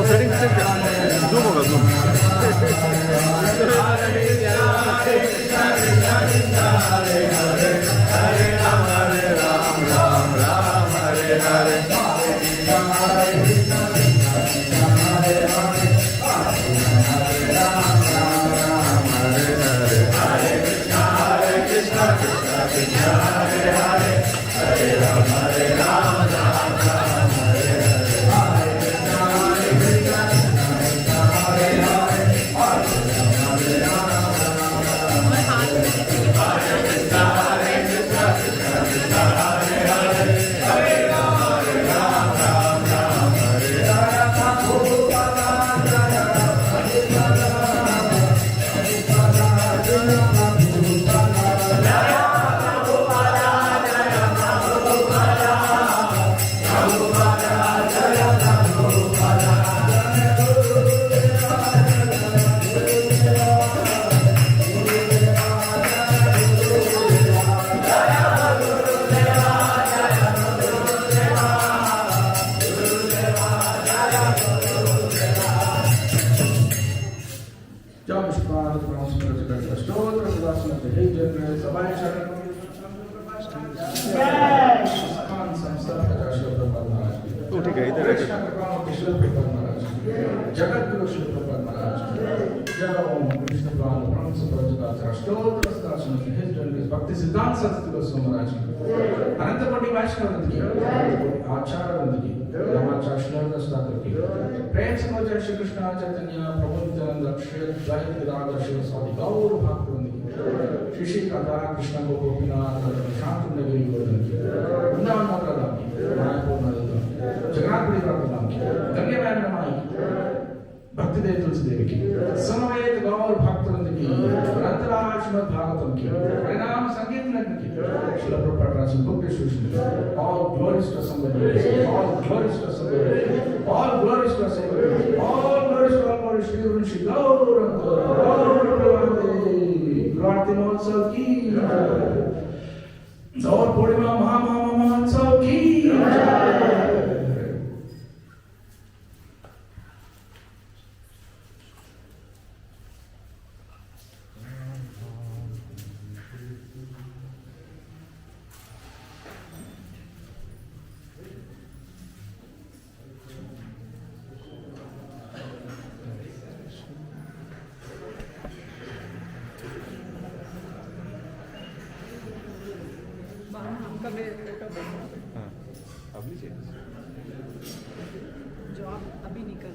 Setting zoom होगा zoom जगद्गुरु श्री प्रभुपाद महाराज जय ओम कृष्ण पुराण ब्रह्म सुप्रजिता स्तोत्र शासन his journey भक्ति सिद्धांत सत्य गोस्वामी महाराज अनंत कोटि वैष्णव वृंद की आचार्य वृंद की रामाचार्य श्रीनाथ स्थाकर की प्रेम समोचर श्री कृष्ण चैतन्य प्रभु नित्यानंद अक्षय द्वैत गदाधर शिव स्वामी गौर भक्त वृंद की श्री श्री राधा कृष्ण गोपीनाथ शांत नगरी गोवर्धन की वृंदावन माता धाम की मायापुर नदी जगन्नाथपुरी प्राप्त धाम की गंगे मैन रमाई भक्ति देव तुलसी देवी की समवेत गौर भक्त वृंद की ग्रंथराज श्रीमद् भागवतम की परिणाम संगीत नग्न की श्रील प्रभुपाद राज book distribution all glories to somebody all glories to somebody all glories to somebody all glories to all Shri गुरु श्री गौर प्रभाते महोत्सव की गौर पूर्णिमा महोत्सव की जॉब अभी निकल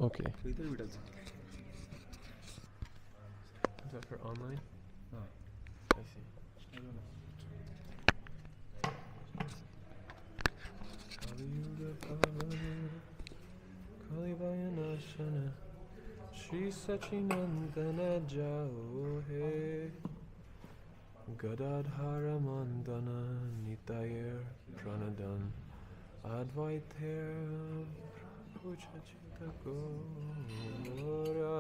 Okay. Shridhar विठलचं. Is that for online? हां. I see. Kaliyuga Pavana, Kalivayanashana, Shri Sachinandana Jao He, Gadadhara Mandana Nitayar Pranadan, Advaiter Prabhuchachita Gora.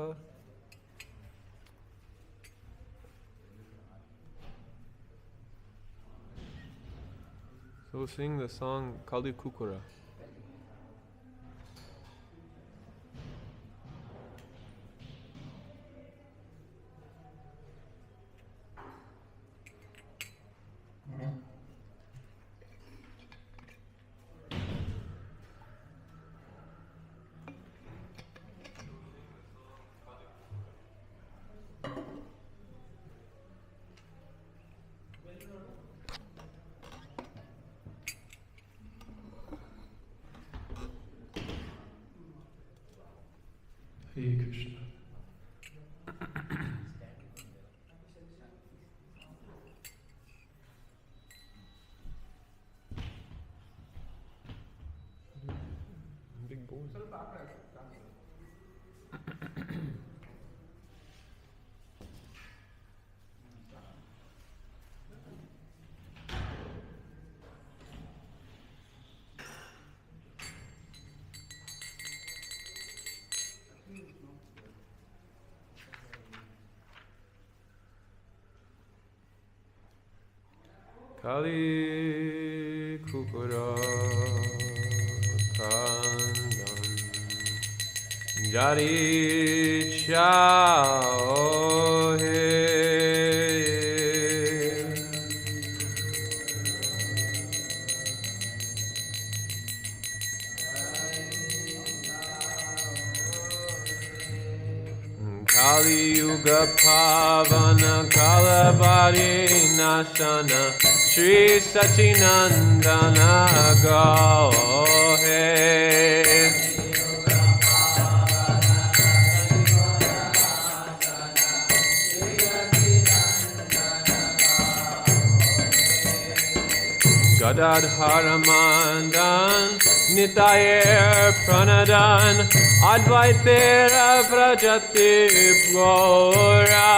So we'll sing the song Kali Kukura. Hare Krishna. Big boy. Kali Kukura Kandam Jari Chao He Kali Yuga Pavana Kalabari Nashana Shri Sachinandana Gahe Gadadhara Mandan Nitayer Pranadan Advaitera Prajati Gora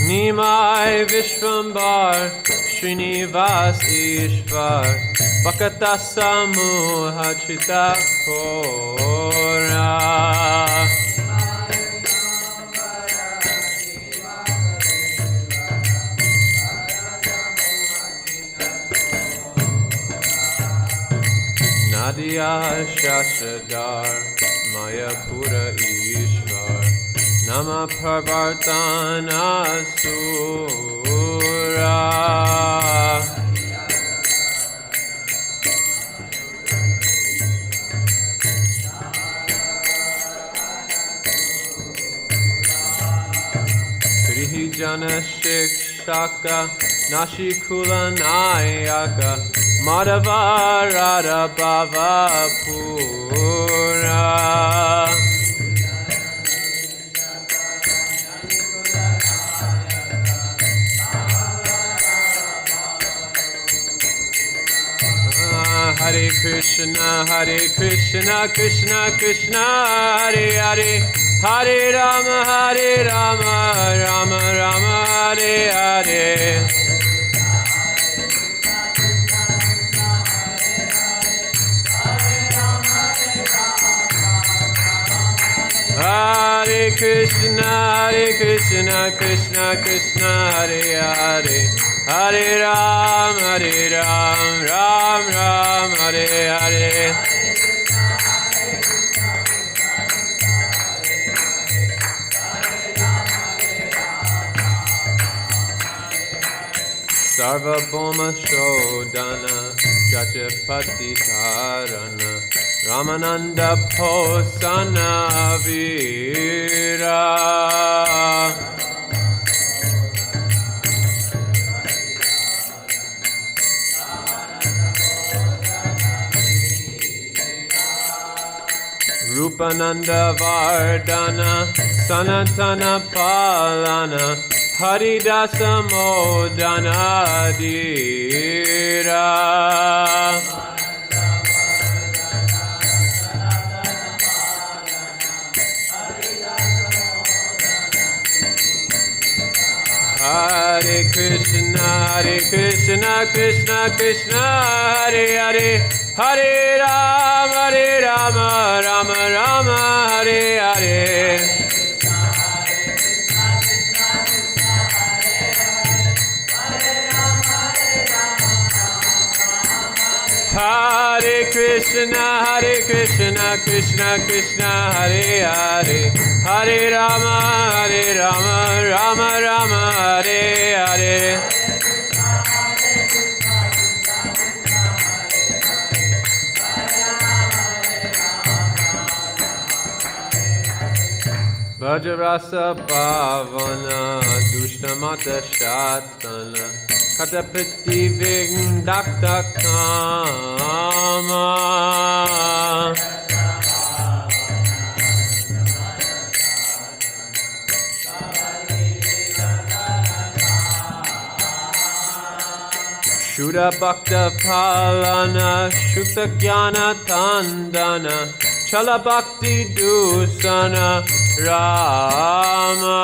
Nimai Vishwambar Srinivas Ishvar Bhakata Samuha Chita Kora Nadia Shashadar Mayapura Ishvar Nama Parvartana Sura Krihijana Shikshaka Nashikula Nayaka Madhava Radha Bhava Pura Hare Krishna, Krishna Krishna, Hare Hare, Hare Rama, Rama Rama, Hare Hare. Hare Krishna, Krishna Krishna, Hare Hare, Hare Ram, Ram Ram, Hare Hare. Sarvabhauma Shodana Gajapati Dharana Ramananda Posana Vira Rupananda Vardana Sanatana Palana Haridasa Modana Dira Hare Krishna, Krishna Krishna, Hare Hare, Hare Rama, Rama Rama, Hare Hare. Hare Krishna, Krishna Krishna, Hare Hare, Hare Rama, Rama Rama, Hare Hare. Vajrasa Pavana Dushnamata Shatana Katapiti Vigdakta Kama Shuddha Bhakta Palana Shukta Jnana Tandana Chala Bhakti Dusana Rama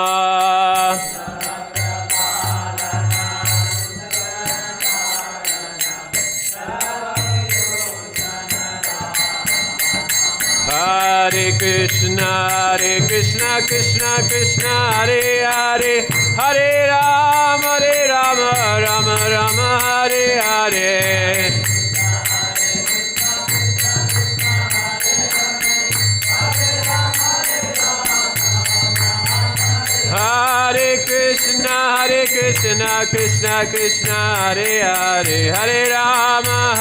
Hare Krishna, Krishna Krishna, Hare Hare, Hare Rama, Rama Rama, Hare Hare. Hare Krishna, Krishna Krishna, Hare Hare, Hare Rama,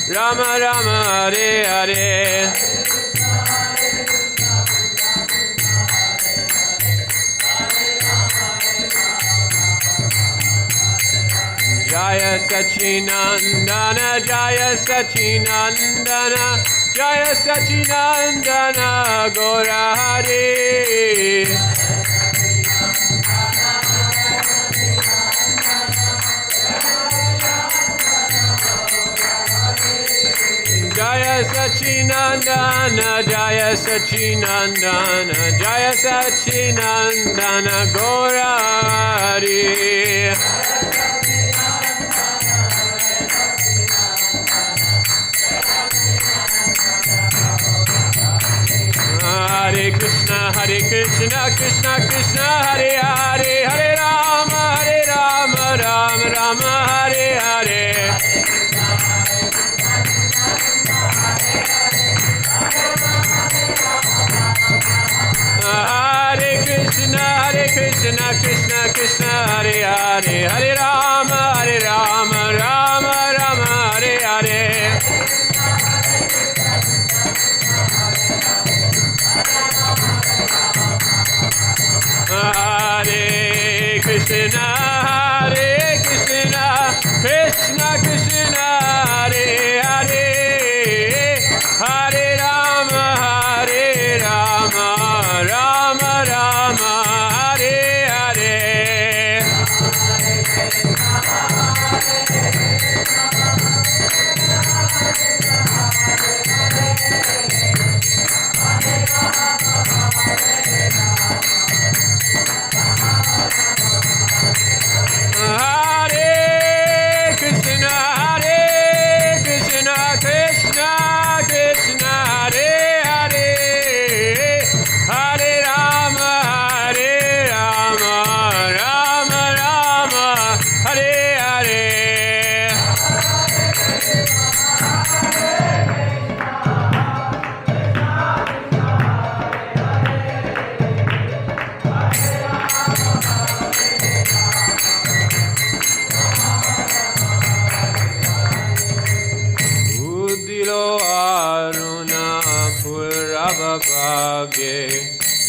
Rama Rama, Hare Hare. Jaya Sachinandana, Jaya Sachinandana, Jaya Sachinandana, Gaura Hari. Jaya Sachinandana, Jaya Sachinandana, Jaya Sachinandana, Gaura Hari. Hare Krishna, Krishna Krishna, Hare Hare, Hare Rama, Rama Rama, Hare Hare. Hare Krishna, Krishna Krishna, Hare Hare, Hare Rama, Rama Rama, Hare Hare. Hare Krishna, Krishna Krishna, Hare Hare, Hare Rama, Rama Rama, Hare Hare.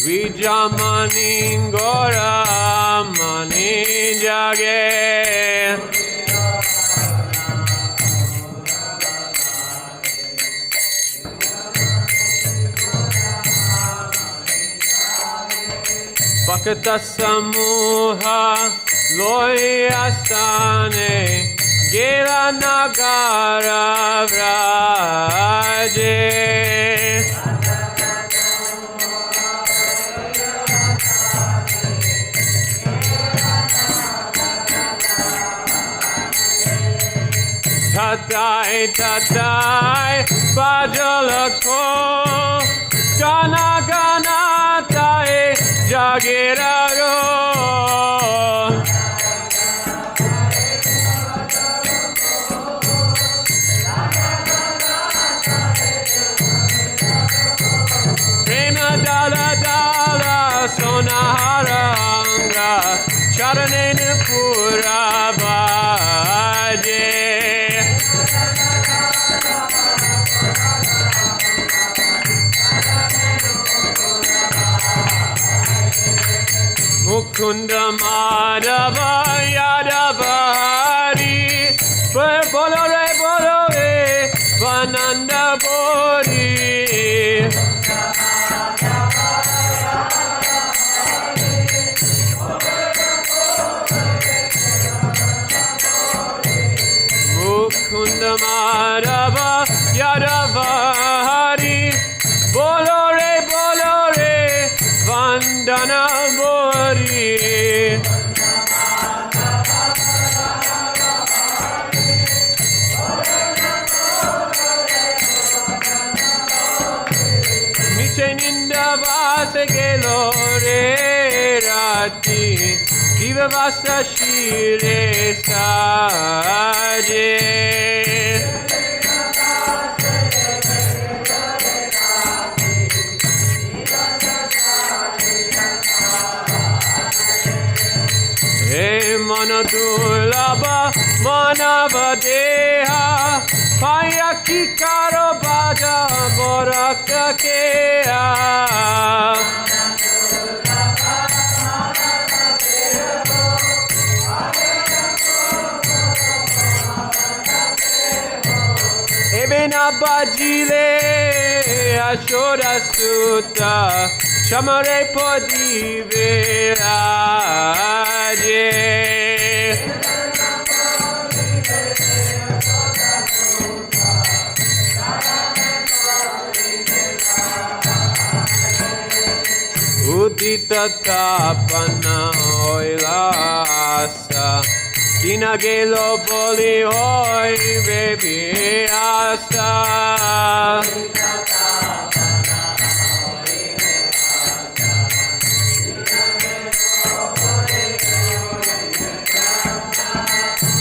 Vijamani Gaura Mani Jage. Kata Samuha Loyastane Gela Nagara Vraje Tatai Tatai Bajalako Gana Gana Tai Jagiraro Prema Dala Dala Sonaharanga Charanena Pura Bhaje Mukunda Madhava Yadava Hari Bolore Bolore Vananda Bodhi Mukunda Madhava Yadava Hari Bolore Bolore Vandana Bodhi Miche Ninda Vase Gelore Rati Diva Vasa Shire Saje Hey Manadulaba Manava Deha Payaki Karo Baja Boraka Kea Ebena Bajile Ashoda Sutta Chamare Podive Aje Udita Tapana Oilasa Kinagelo Boli Oi Baby Asa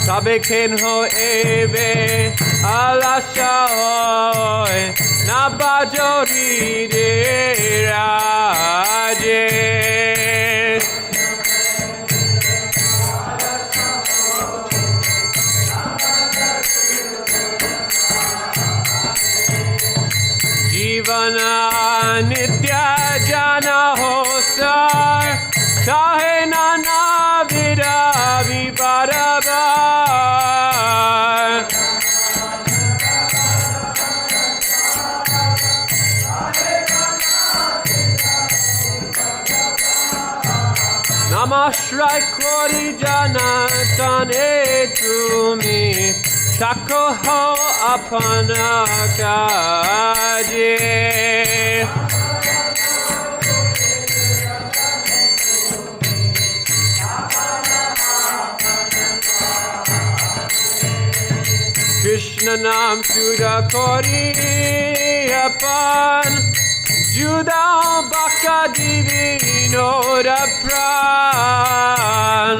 Sabe ken ho ebe alasha hoy na bajori de raje Jivana nitya jana hosar chahe nana vida vibarabar Namashrai Kori Janatane Tumi Takoho Apanakaje Krishna Nam Suda Kori Apan Juda Baka Divino da Pran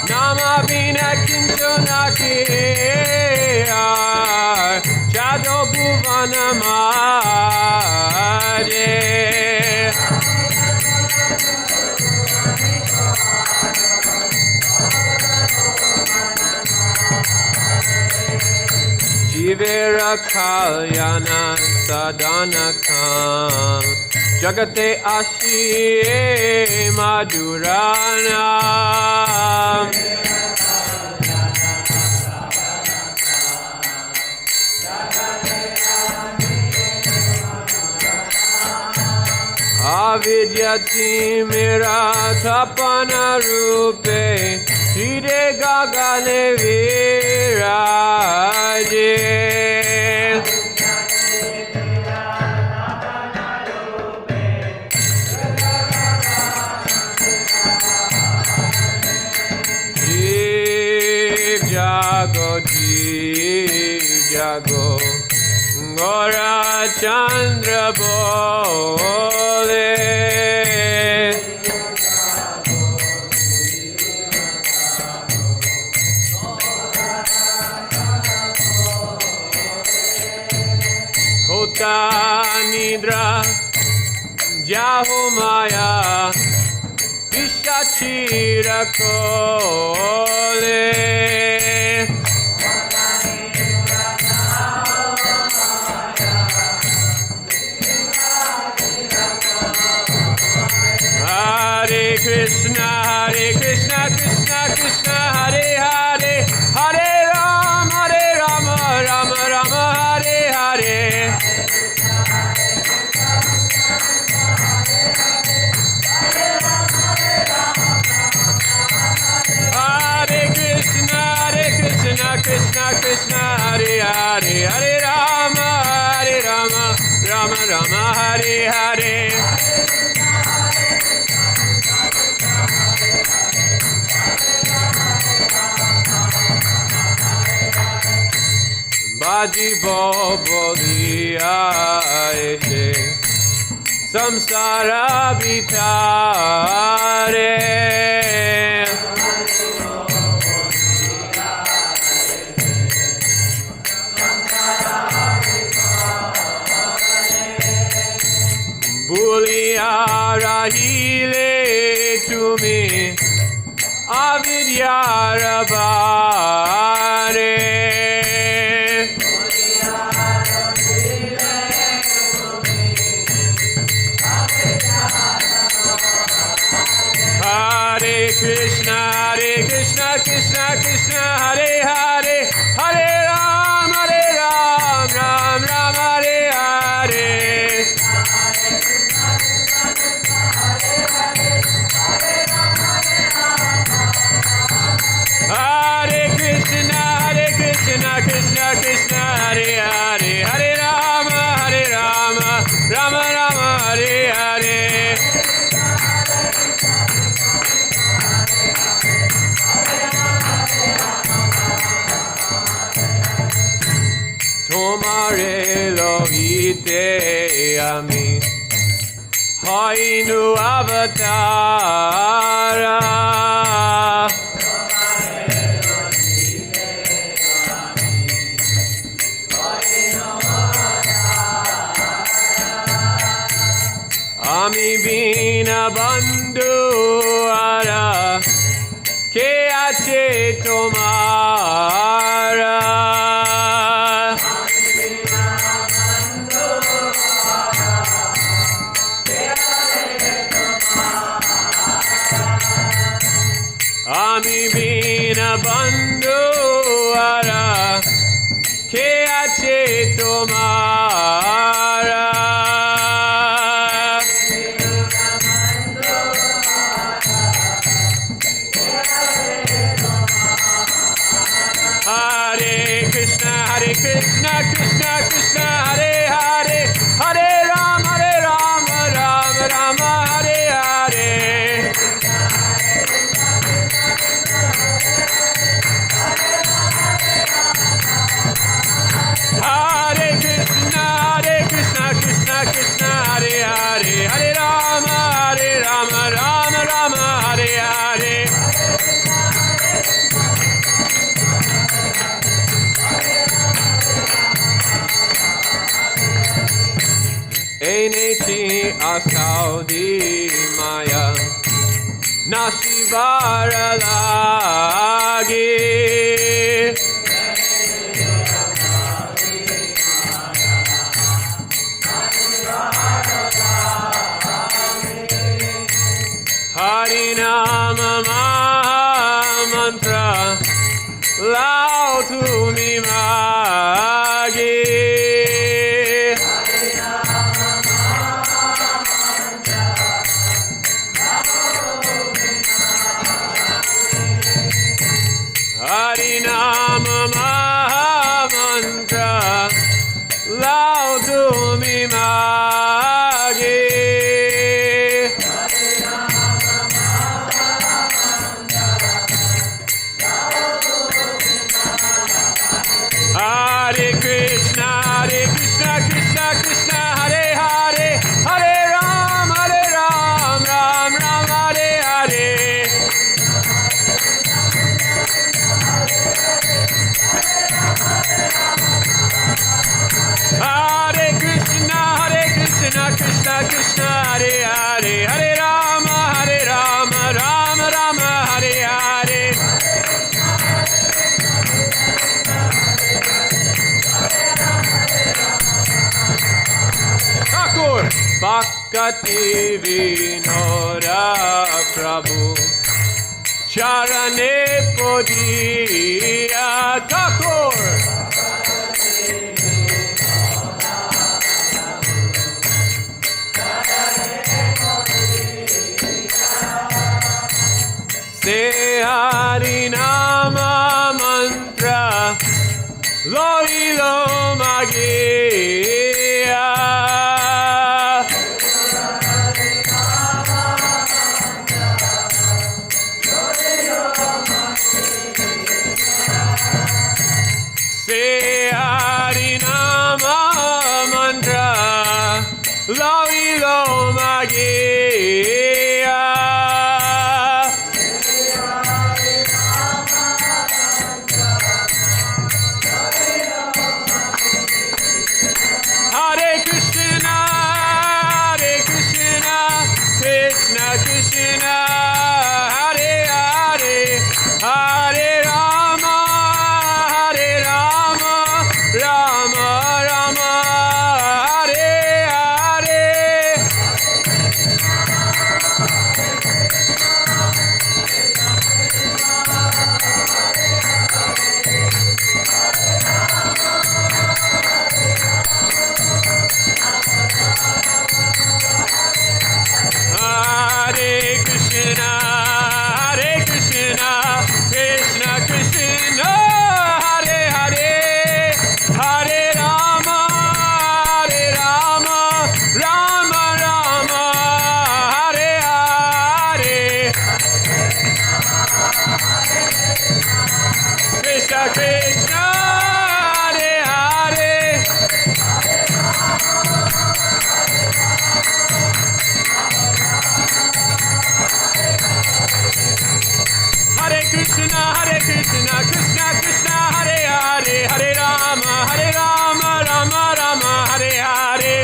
Nama Vina Kintonaki Chado Bhuvana Mare Jivera Kalyana Sadanakam Jagate Ashiye Madhuranam avidyati miratapana rupe shire gagale viraje. Jago Gaura Chandra Bole Kota Nidra Jaho Maya Ishachira Kole Krishna, Krishna Krishna, Hare Hare, Hare Rama, Rama Rama, Hare Hare. Hare Krishna, Krishna Krishna, Hare Hare, Hare Rama, Rama Rama, Hare Hare. Baji Bobolia Eshe Samsara Vitare Bulia Rahile Tumi Avidya Rabare Krishna, Krishna Krishna, Hare Hare, Hare Ram, Ram Ram, Hare Hare. Hare Krishna, Krishna Krishna, Hare Hare, Hare Ram, Ram Ram, Hare Hare. Tomare lohite ami hainu avatara Ami bina bandhu ara ke ache tomara Ami bina bandhu ara ke ache tomara Hare Krishna, Krishna Krishna, Hare Hare, Hare Rama, Rama Hare Hare. Hare Krishna, Krishna Hare Hare, Hare Rama, Rama Hare Hare. Eneti asaudi maya nasibara lagi Harinama Mahamantra Lautu Mimagi Bhakti Vinoda Prabhu Charane Podiya Thakur Se Hari Nama Mantra Lo Ilo Magiya Se Hari Nama Mantra Lo Ilo Magiya Hare Krishna, Krishna Krishna, Hare Hare, Hare Rama, Rama Rama, Hare Hare. Hare Krishna, Krishna Krishna, Hare Hare, Hare Rama, Rama Rama, Hare Hare. Krishna Krishna, Hare Hare. Hare Krishna, Krishna Krishna, Hare Hare, Hare Rama, Rama Rama, Hare Hare.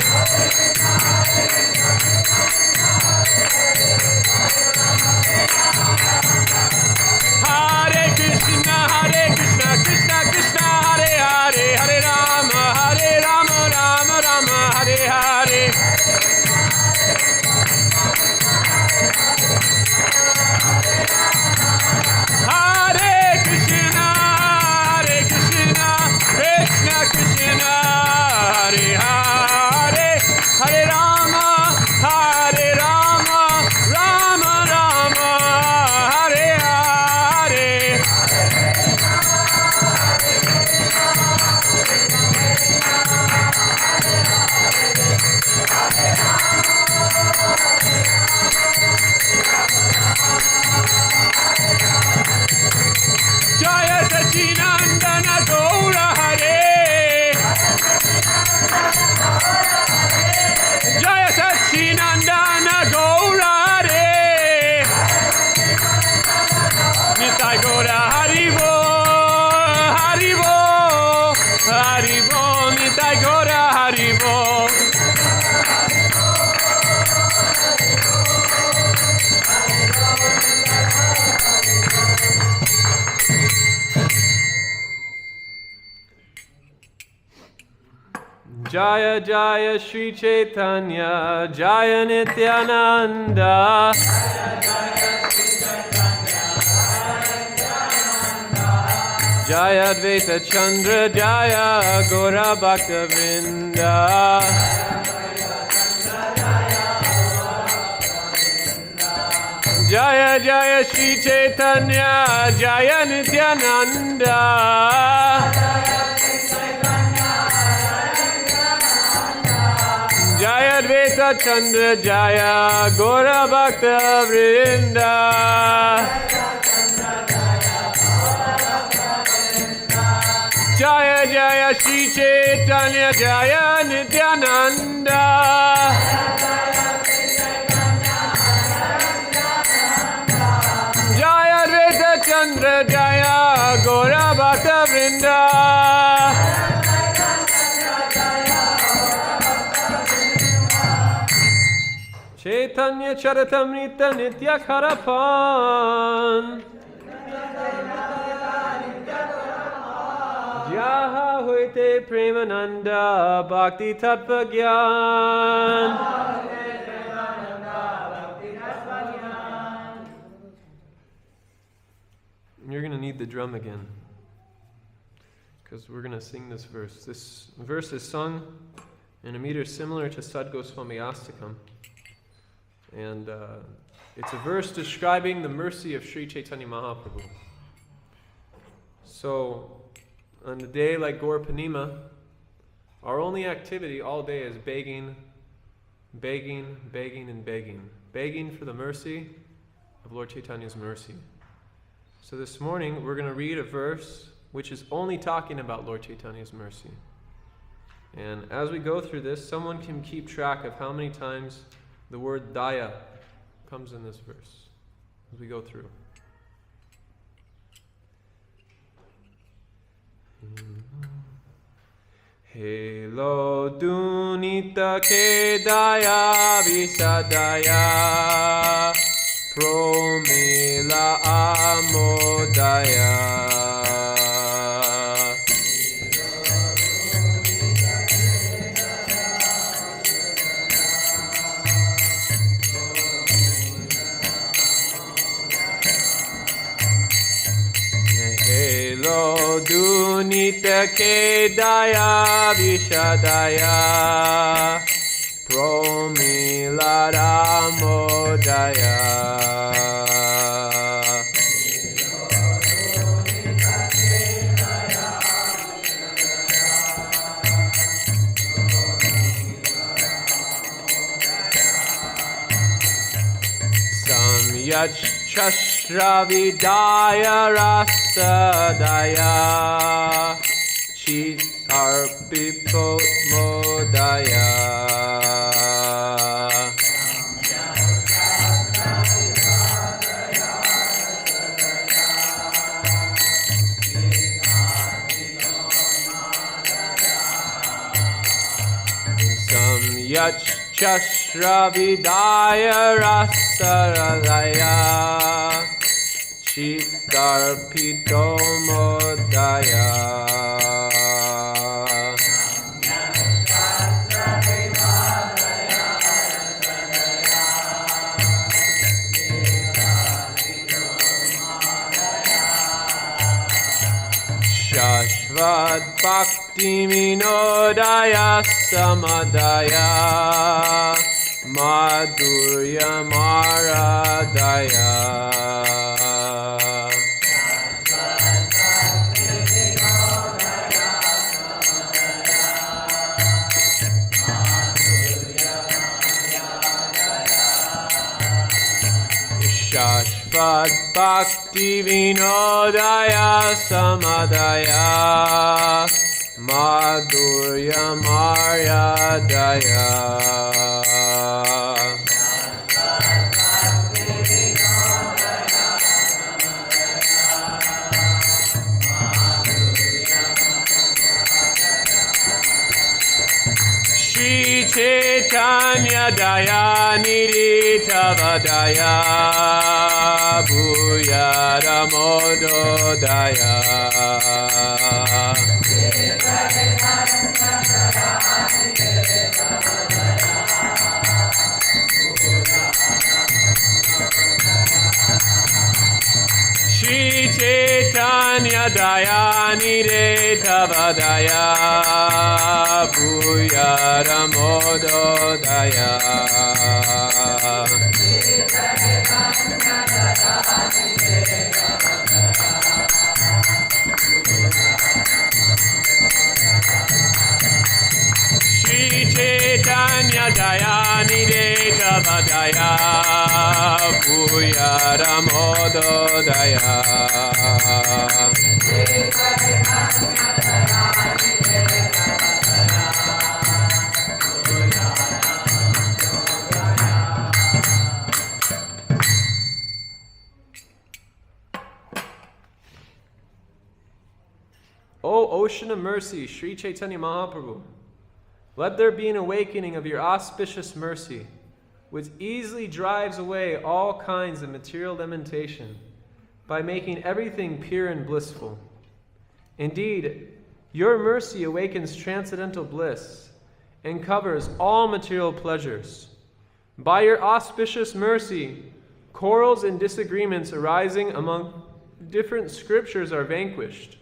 Hare Krishna, Krishna Krishna, Hare Hare, Hare Rama, Rama Rama, Hare Hare. Hare Krishna, Krishna Krishna, Hare Hare, Hare Rama, Rama Rama, Hare Hare. Jaya Sachinandana Gaura Hare, Jaya Sachinandana Gaura Hare, Nitai Gaura Haribo, Nitai Gaura Haribo. Jaya Jaya Shri Chaitanya, Jaya Nityananda. Jaya Advaita Chandra, Jaya Gaura Bhakta Vrinda. Jaya Jaya Shri Chaitanya, Jaya Nityananda. Jaya Advaita Chandra, Jaya Gaura Bhakta Vrinda. Jaya Jaya Shri Chaitanya, Jaya Nityananda. Jaya Advaita Chandra, Jaya Gaura Bhakta Vrinda. Chaitanya Charitamrita Nitya Karapan Yaha hoite premananda bhakti tattva gyan. You're going to need the drum again, because we're going to sing this verse. This verse is sung in a meter similar to Sad Goswami Astakam. And it's a verse describing the mercy of Sri Chaitanya Mahaprabhu. So, on a day like Gaura Purnima, our only activity all day is begging, begging, begging, and begging. Begging for the mercy of Lord Chaitanya's mercy. So this morning, we're going to read a verse which is only talking about Lord Chaitanya's mercy. And as we go through this, someone can keep track of how many times the word daya comes in this verse as we go through. Helo dunita ke daya visadaya promila amodaya. Helo dunita ke daya vishadaya promila amodaya. Samyach Chashravidaya Rasadaya Chit Arpito Modaya. Samyach Chashravidaya Rasadaya Chitarpito Modaya. Shashvat Bhakti Vinodaya Samadaya Madhurya Maradaya. Shashvat Bhakti Vinodaya Samadaya Madhurya Maradaya. Shri Chaitanya Daya Nirita Vadaya Bhuyara Modo Daya. Shri Chaitanya Daya Nirita Vadaya Bhuyara Modo Daya. Shri Chaitanya Daya Nirita Vadaya Bhuyara Modo Daya. O ocean of mercy, Sri Chaitanya Mahaprabhu, let there be an awakening of your auspicious mercy, which easily drives away all kinds of material lamentation by making everything pure and blissful. Indeed, Your mercy awakens transcendental bliss and covers all material pleasures. By your auspicious mercy, quarrels and disagreements arising among different scriptures are vanquished.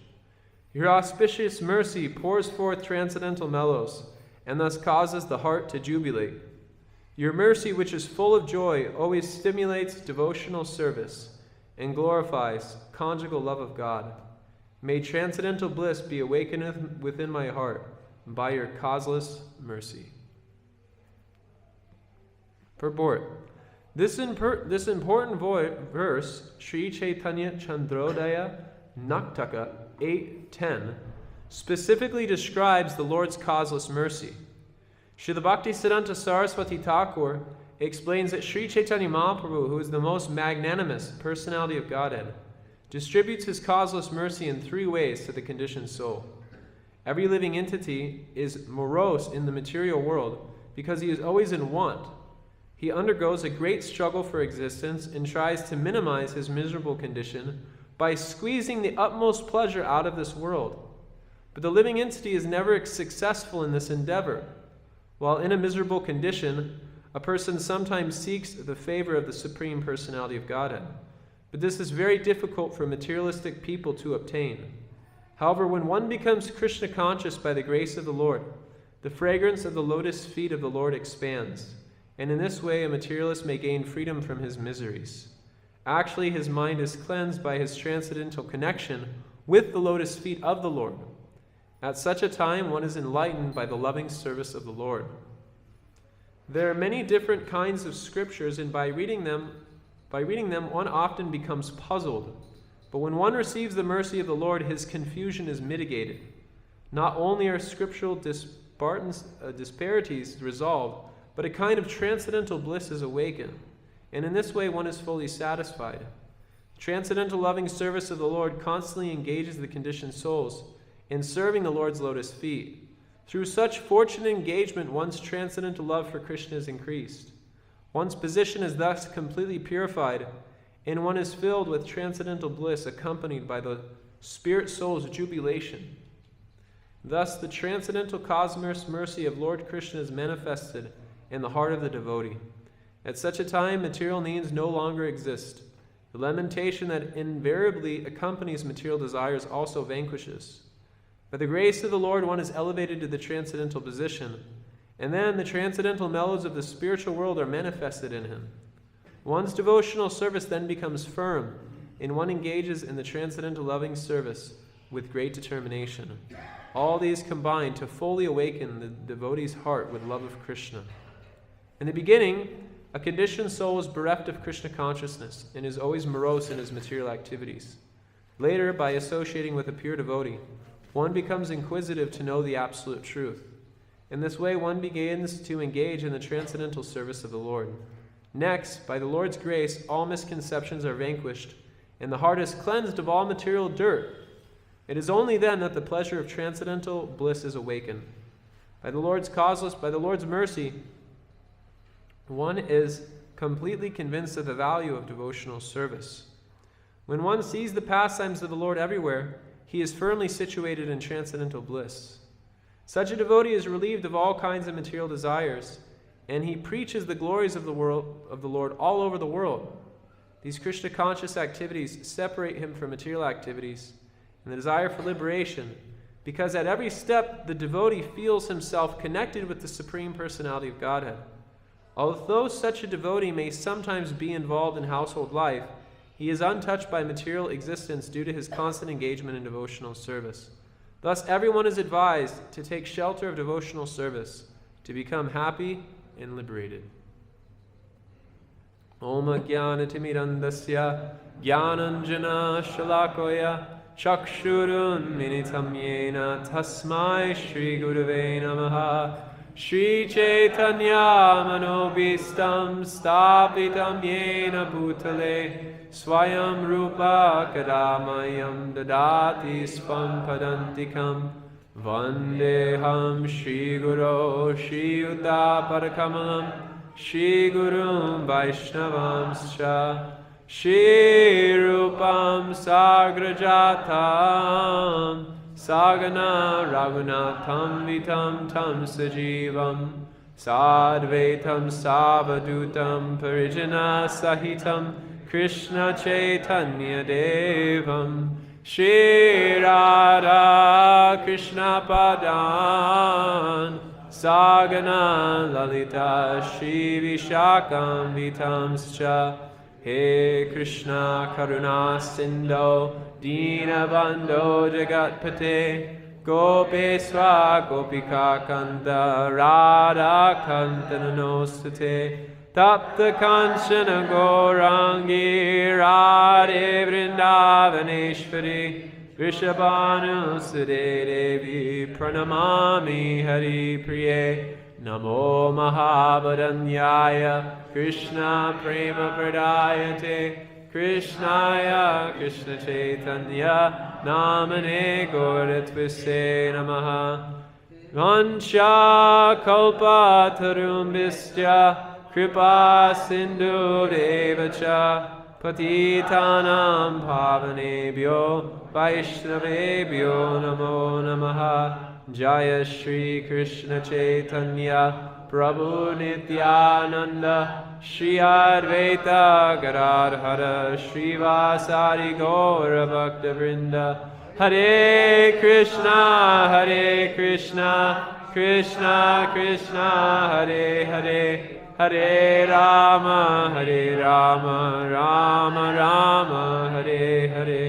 Your auspicious mercy pours forth transcendental mellows and thus causes the heart to jubilate. Your mercy, which is full of joy, always stimulates devotional service and glorifies conjugal love of God. May transcendental bliss be awakened within my heart by your causeless mercy. Purport. This important verse, Sri Chaitanya Chandrodaya Naktaka 8:10, specifically describes the Lord's causeless mercy. Srila Bhaktisiddhanta Saraswati Thakur explains that Sri Chaitanya Mahaprabhu, who is the most magnanimous personality of Godhead, distributes his causeless mercy in three ways to the conditioned soul. Every living entity is morose in the material world because he is always in want. He undergoes a great struggle for existence and tries to minimize his miserable condition by squeezing the utmost pleasure out of this world. But the living entity is never successful in this endeavor. While in a miserable condition, a person sometimes seeks the favor of the Supreme Personality of Godhead. But this is very difficult for materialistic people to obtain. However, when one becomes Krishna conscious by the grace of the Lord, the fragrance of the lotus feet of the Lord expands, and in this way a materialist may gain freedom from his miseries. Actually, his mind is cleansed by his transcendental connection with the lotus feet of the Lord. At such a time, one is enlightened by the loving service of the Lord. There are many different kinds of scriptures, and by reading them, one often becomes puzzled. But when one receives the mercy of the Lord, his confusion is mitigated. Not only are scriptural disparities resolved, but a kind of transcendental bliss is awakened, and in this way one is fully satisfied. The transcendental loving service of the Lord constantly engages the conditioned souls in serving the Lord's lotus feet. Through such fortunate engagement, one's transcendental love for Krishna is increased. One's position is thus completely purified, and one is filled with transcendental bliss accompanied by the spirit soul's jubilation. Thus, the transcendental cosmos mercy of Lord Krishna is manifested in the heart of the devotee. At such a time, material needs no longer exist. The lamentation that invariably accompanies material desires also vanquishes. By the grace of the Lord, one is elevated to the transcendental position, and then the transcendental mellows of the spiritual world are manifested in him. One's devotional service then becomes firm, and one engages in the transcendental loving service with great determination. All these combine to fully awaken the devotee's heart with love of Krishna. In the beginning, a conditioned soul is bereft of Krishna consciousness and is always morose in his material activities. Later, by associating with a pure devotee, one becomes inquisitive to know the absolute truth. In this way, one begins to engage in the transcendental service of the Lord. Next, by the Lord's grace, all misconceptions are vanquished, and the heart is cleansed of all material dirt. It is only then that the pleasure of transcendental bliss is awakened. By the Lord's mercy, one is completely convinced of the value of devotional service. When one sees the pastimes of the Lord everywhere, he is firmly situated in transcendental bliss. Such a devotee is relieved of all kinds of material desires, and he preaches the glories of the Lord all over the world. These Krishna conscious activities separate him from material activities and the desire for liberation, because at every step the devotee feels himself connected with the Supreme Personality of Godhead. Although such a devotee may sometimes be involved in household life, he is untouched by material existence due to his constant engagement in devotional service. Thus, everyone is advised to take shelter of devotional service, to become happy and liberated. Om Jnanatimidandasya Jnananjana Shalakoya Chakshurun Minitam Yena Tasmai Shri Gurave Namaha Shri Chaitanya Manobhistam Stapitam Yena Bhutale Swayam Rupa Kadamayam Dadati Spam Padantikam Vandeham Shri Guru Shri Yuta Parakamalam Shri Gurum Vaishnavamscha Shri Rupam Sagrajatam Sagana Raghunatham Vitam Tam Sajivam Sadvaitam Savadutam Parijana Sahitam Krishna Chaitanya Devam Shri Radha Krishna Padan Sagana Lalita Shri Vishakam Vitamscha He Krishna Karuna Sindho Dinabandho Jagatpate Gopeswa Gopika Kanta Radha Kanta Nanostate Tapta Kanchana Gaurangi Radhe Vrindavaneshwari Vrishabhanu Sade Devi Pranamami Hari Priye Namo Mahabharanyaya Krishna Prema Pradayate Krishnaya Krishna Chaitanya Namane Gauratvise Namaha Vansha Kalpa Tarumbhisya Kripa Sindhu Devacha Patitanam Pavanebhyo Vaishnavebhyo Namo Namaha Jaya Shri Krishna Chaitanya Prabhu Nityananda Shri Advaita Gadadhara Shri Vasari Gaura Bhakta Vrinda Hare Krishna Krishna Krishna Hare Hare Hare Rama Rama Rama Hare Hare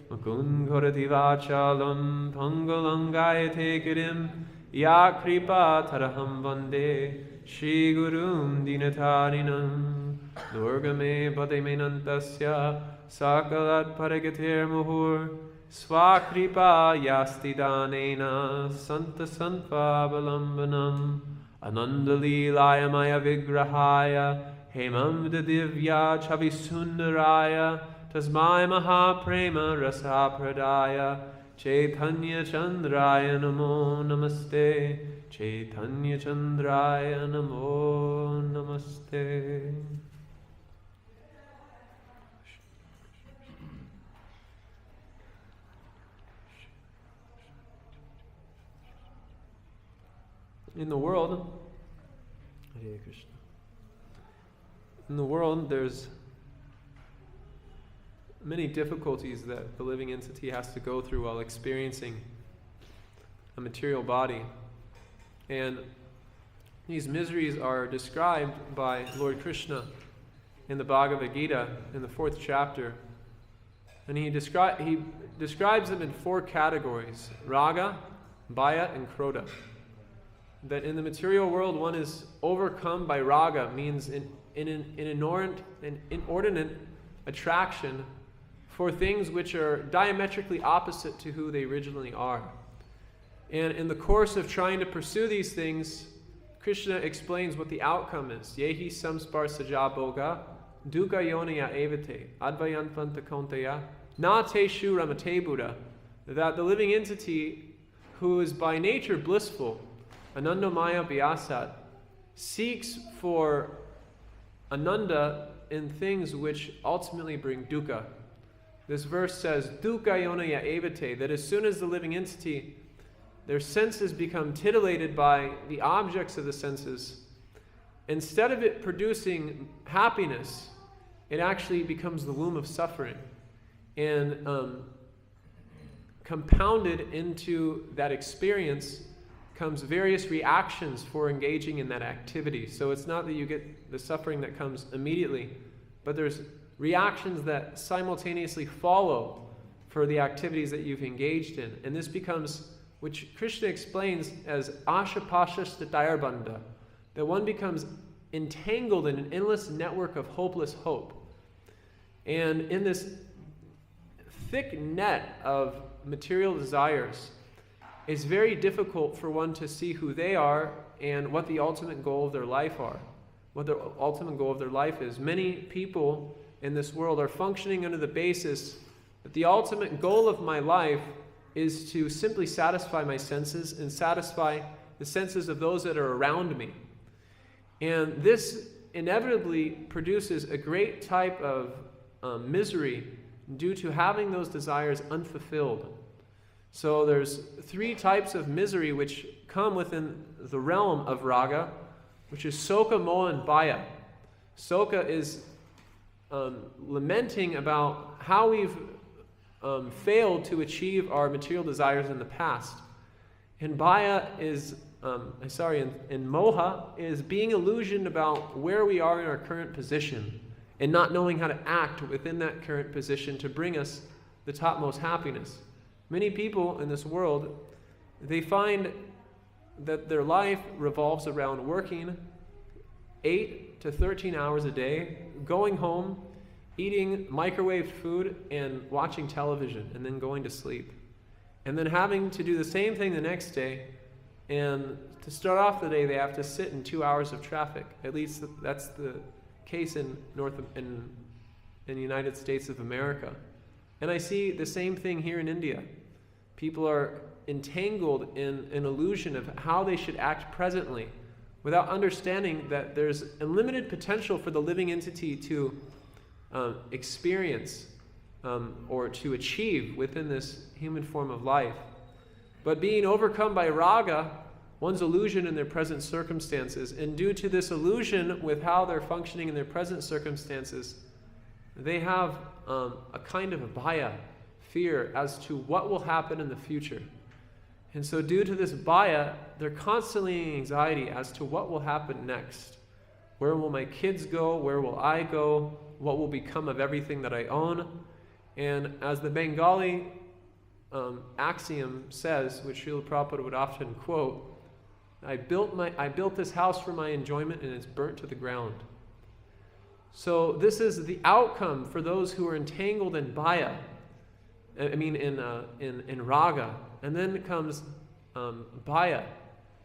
Mukund Ghorati Vachalam Pangalangayate Girim Ya Kripa Taraham Vande Shri Gurum Dinatarinam Durgame Pademenantasya Sakalat Paragatir Muhur Swakripa Yasti Danena Santa Santva Balambanam Anandali Layamaya Vigrahaya Hemam Divya Chavisundaraya Tasmai Mahaprema Rasa Pradaya Chaitanya Chandraya Namo Namaste Chaitanya Chandraya Namo Namaste. In the world, Hare Krishna. In the world, there's many difficulties that the living entity has to go through while experiencing a material body. And these miseries are described by Lord Krishna in the Bhagavad Gita in the 4th chapter. And he describes them in 4 categories: Raga, Bhaya, and Krodha. That in the material world one is overcome by Raga, means an inordinate attraction for things which are diametrically opposite to who they originally are. And in the course of trying to pursue these things, Krishna explains what the outcome is. Yehi samsparsaja boga dukkha yonaya evate advayantanta kaunteya na te shuramate buddha. That the living entity who is by nature blissful, Anandamaya Vyasat, seeks for Ananda in things which ultimately bring dukkha. This verse says, Dukkha yonaya evate, that as soon as the living entity, their senses become titillated by the objects of the senses, instead of it producing happiness, it actually becomes the womb of suffering. And compounded into that experience comes various reactions for engaging in that activity. So it's not that you get the suffering that comes immediately, but there's reactions that simultaneously follow for the activities that you've engaged in. And this becomes, which Krishna explains as ashapashastadayarbandha, that one becomes entangled in an endless network of hopeless hope. And in this thick net of material desires, it's very difficult for one to see who they are and what the ultimate goal of their life are, what the ultimate goal of their life is. Many people in this world are functioning under the basis that the ultimate goal of my life is to simply satisfy my senses and satisfy the senses of those that are around me. And this inevitably produces a great type of misery due to having those desires unfulfilled. So there's three types of misery which come within the realm of raga, which is Soka, Moha, and Baya. Soka is lamenting about how we've failed to achieve our material desires in the past. And Baya is, and Moha is being illusioned about where we are in our current position and not knowing how to act within that current position to bring us the topmost happiness. Many people in this world, they find that their life revolves around working 8 to 13 hours a day, going home, eating microwave food and watching television, and then going to sleep. And then having to do the same thing the next day, and to start off the day they have to sit in 2 hours of traffic. At least that's the case in the United States of America. And I see the same thing here in India. People are entangled in an illusion of how they should act presently without understanding that there's unlimited potential for the living entity to experience or to achieve within this human form of life. But being overcome by raga, one's illusion in their present circumstances, and due to this illusion with how they're functioning in their present circumstances, they have a kind of a baya, fear as to what will happen in the future. And so due to this baya, they're constantly in anxiety as to what will happen next. Where will my kids go? Where will I go? What will become of everything that I own? And as the Bengali axiom says, which Srila Prabhupada would often quote, I built this house for my enjoyment and it's burnt to the ground. So this is the outcome for those who are entangled in baya, in raga. And then comes baya.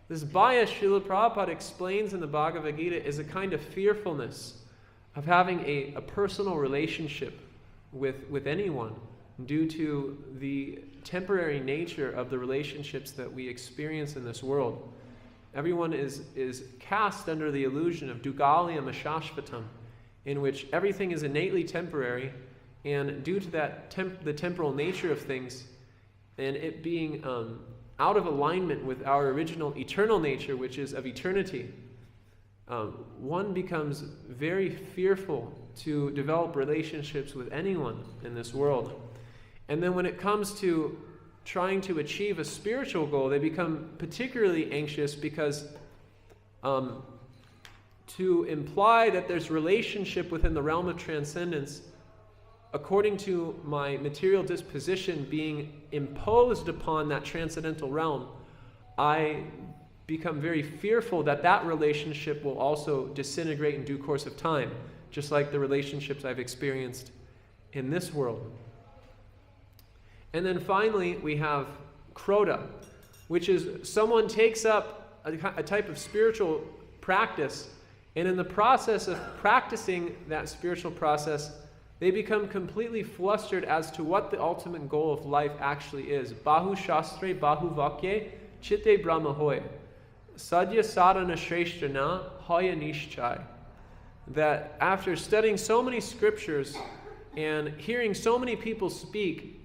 This baya, Srila Prabhupada explains in the Bhagavad Gita, is a kind of fearfulness of having a personal relationship with anyone due to the temporary nature of the relationships that we experience in this world. Everyone is cast under the illusion of dugalyam ashashvatam, in which everything is innately temporary, and due to that the temporal nature of things, and it being out of alignment with our original eternal nature, which is of eternity, one becomes very fearful to develop relationships with anyone in this world. And then when it comes to trying to achieve a spiritual goal, they become particularly anxious because to imply that there's relationship within the realm of transcendence, according to my material disposition being imposed upon that transcendental realm, I become very fearful that that relationship will also disintegrate in due course of time, just like the relationships I've experienced in this world. And then finally, we have krodha, which is someone takes up a type of spiritual practice, and in the process of practicing that spiritual process, they become completely flustered as to what the ultimate goal of life actually is. Bahu shastre, bahu vakye, chitte brahma hoy. Sadhya sadhana shreshthana, hoya nishchai. That after studying so many scriptures and hearing so many people speak,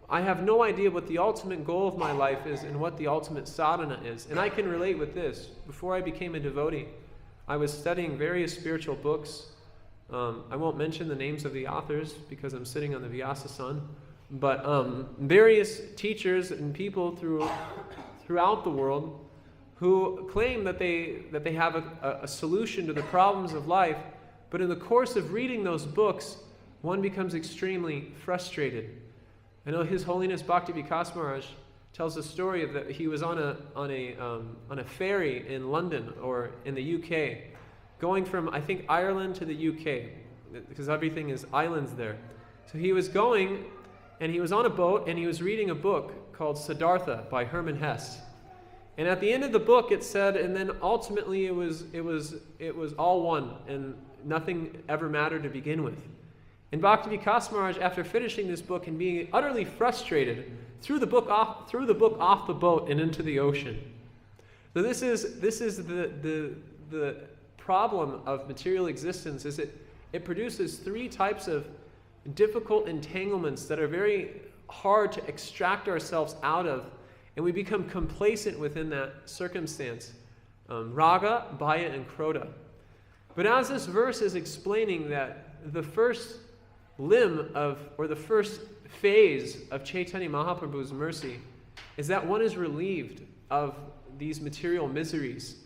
I have no idea what the ultimate goal of my life is and what the ultimate sadhana is. And I can relate with this. Before I became a devotee, I was studying various spiritual books. I won't mention the names of the authors because I'm sitting on the Vyasa-san, but various teachers and people throughout the world who claim that they have a solution to the problems of life, but in the course of reading those books, one becomes extremely frustrated. I know His Holiness Bhakti Vikas Maharaj tells a story of that he was on a ferry in London or in the UK, going from, I think, Ireland to the UK, because everything is islands there. So he was going, and he was on a boat, and he was reading a book called Siddhartha by Hermann Hesse. And at the end of the book, it said, and then ultimately it was all one, and nothing ever mattered to begin with. And Bhakti Vikas Maharaj, after finishing this book and being utterly frustrated, threw the book off the boat and into the ocean. So this is the problem of material existence, is it produces three types of difficult entanglements that are very hard to extract ourselves out of, and we become complacent within that circumstance. Raga, Bhaya, and Krodha. But as this verse is explaining that the first limb of, or the first phase of Chaitanya Mahaprabhu's mercy is that one is relieved of these material miseries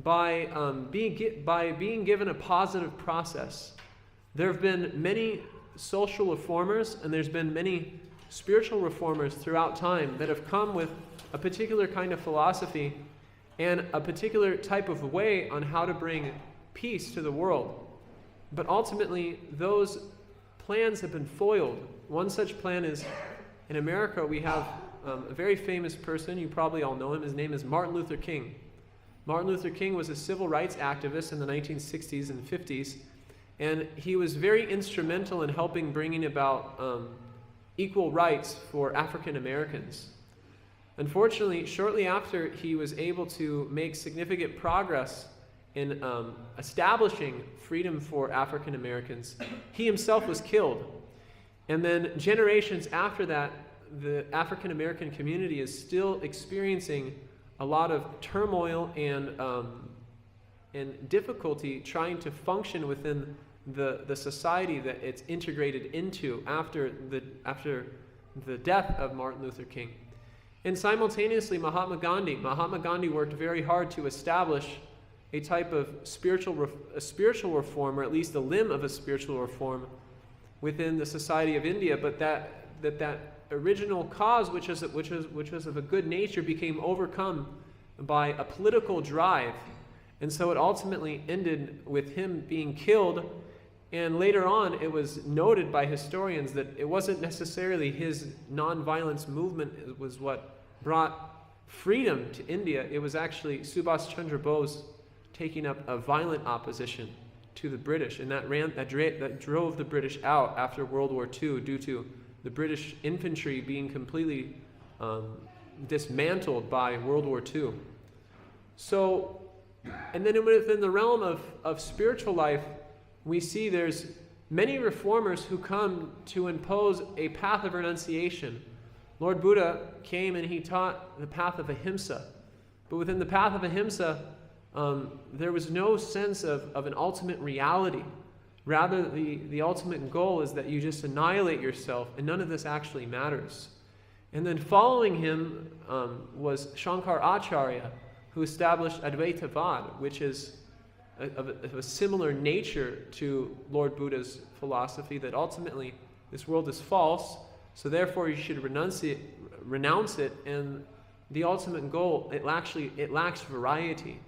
by being given a positive process. There have been many social reformers, and there's been many spiritual reformers throughout time that have come with a particular kind of philosophy and a particular type of way on how to bring peace to the world. But ultimately, those plans have been foiled. One such plan is, in America, we have a very famous person, you probably all know him, his name is Martin Luther King. Martin Luther King was a civil rights activist in the 1960s and 50s, and he was very instrumental in helping bringing about equal rights for African Americans. Unfortunately, shortly after he was able to make significant progress in establishing freedom for African Americans, he himself was killed. And then generations after that, the African American community is still experiencing a lot of turmoil and difficulty trying to function within the society that it's integrated into after the death of Martin Luther King. And simultaneously, Mahatma Gandhi worked very hard to establish a type of spiritual reform, or at least a limb of a spiritual reform within the society of India. But that original cause, which was of a good nature, became overcome by a political drive, and so it ultimately ended with him being killed. And later on, it was noted by historians that it wasn't necessarily his nonviolence movement was what brought freedom to India. It was actually Subhas Chandra Bose taking up a violent opposition to the British, and that drove the British out after World War II due to the British infantry being completely dismantled by World War II. So, and then within the realm of spiritual life, we see there's many reformers who come to impose a path of renunciation. Lord Buddha came and he taught the path of ahimsa. But within the path of ahimsa, there was no sense of an ultimate reality. Rather, the ultimate goal is that you just annihilate yourself, and none of this actually matters. And then following him was Shankar Acharya, who established Advaitavad, which is of a similar nature to Lord Buddha's philosophy, that ultimately this world is false, so therefore you should renounce it, and the ultimate goal, it lacks variety.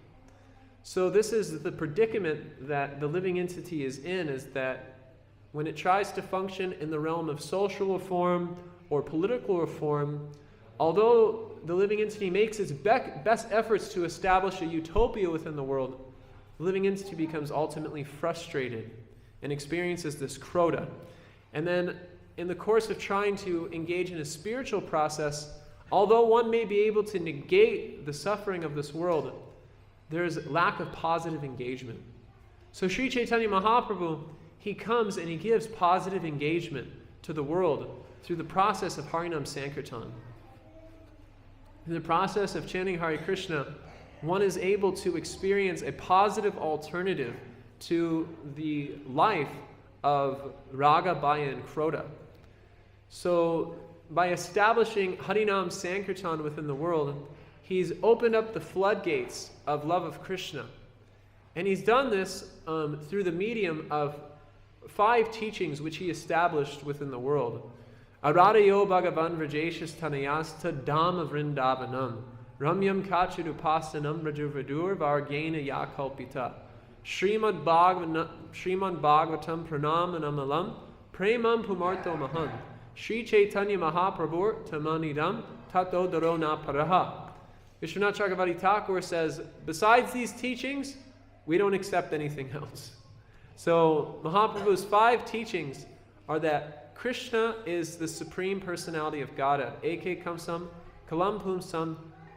So this is the predicament that the living entity is in, is that when it tries to function in the realm of social reform or political reform, although the living entity makes its best efforts to establish a utopia within the world, the living entity becomes ultimately frustrated and experiences this krodha. And then in the course of trying to engage in a spiritual process, although one may be able to negate the suffering of this world, there's lack of positive engagement. So Sri Chaitanya Mahaprabhu, he comes and he gives positive engagement to the world through the process of Harinam Sankirtan. In the process of chanting Hare Krishna, one is able to experience a positive alternative to the life of Raga, Bhaya, and Krodha. So by establishing Harinam Sankirtan within the world, he's opened up the floodgates of love of Krishna. And he's done this through the medium of 5 teachings which he established within the world. Aradayo Bhagavan Vrajeshis Tanayasta Dhamma Vrindavanam Ramyam Kachirupasanam Rajuvradur Vargena Yakalpita Srimad Bhagavatam Pranam Premam Pumarto Mahan Sri Chaitanya Mahaprabhu Tamanidam Tato Darona Paraha. Vishwanath Chakravarti Thakur says, besides these teachings, we don't accept anything else. So Mahaprabhu's 5 teachings are that Krishna is the Supreme Personality of Godhead. Eke Kamsam, Kalam Pumsam,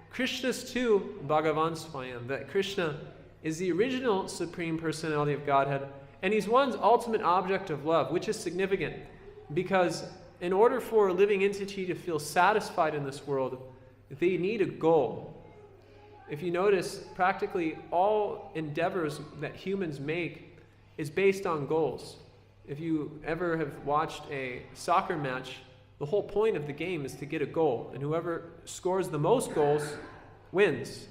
Krishna's too, Bhagavan Swayam. That Krishna is the original Supreme Personality of Godhead, and he's one's ultimate object of love, which is significant because in order for a living entity to feel satisfied in this world, they need a goal. If you notice, practically all endeavors that humans make is based on goals. If you ever have watched a soccer match, the whole point of the game is to get a goal, and whoever scores the most goals wins.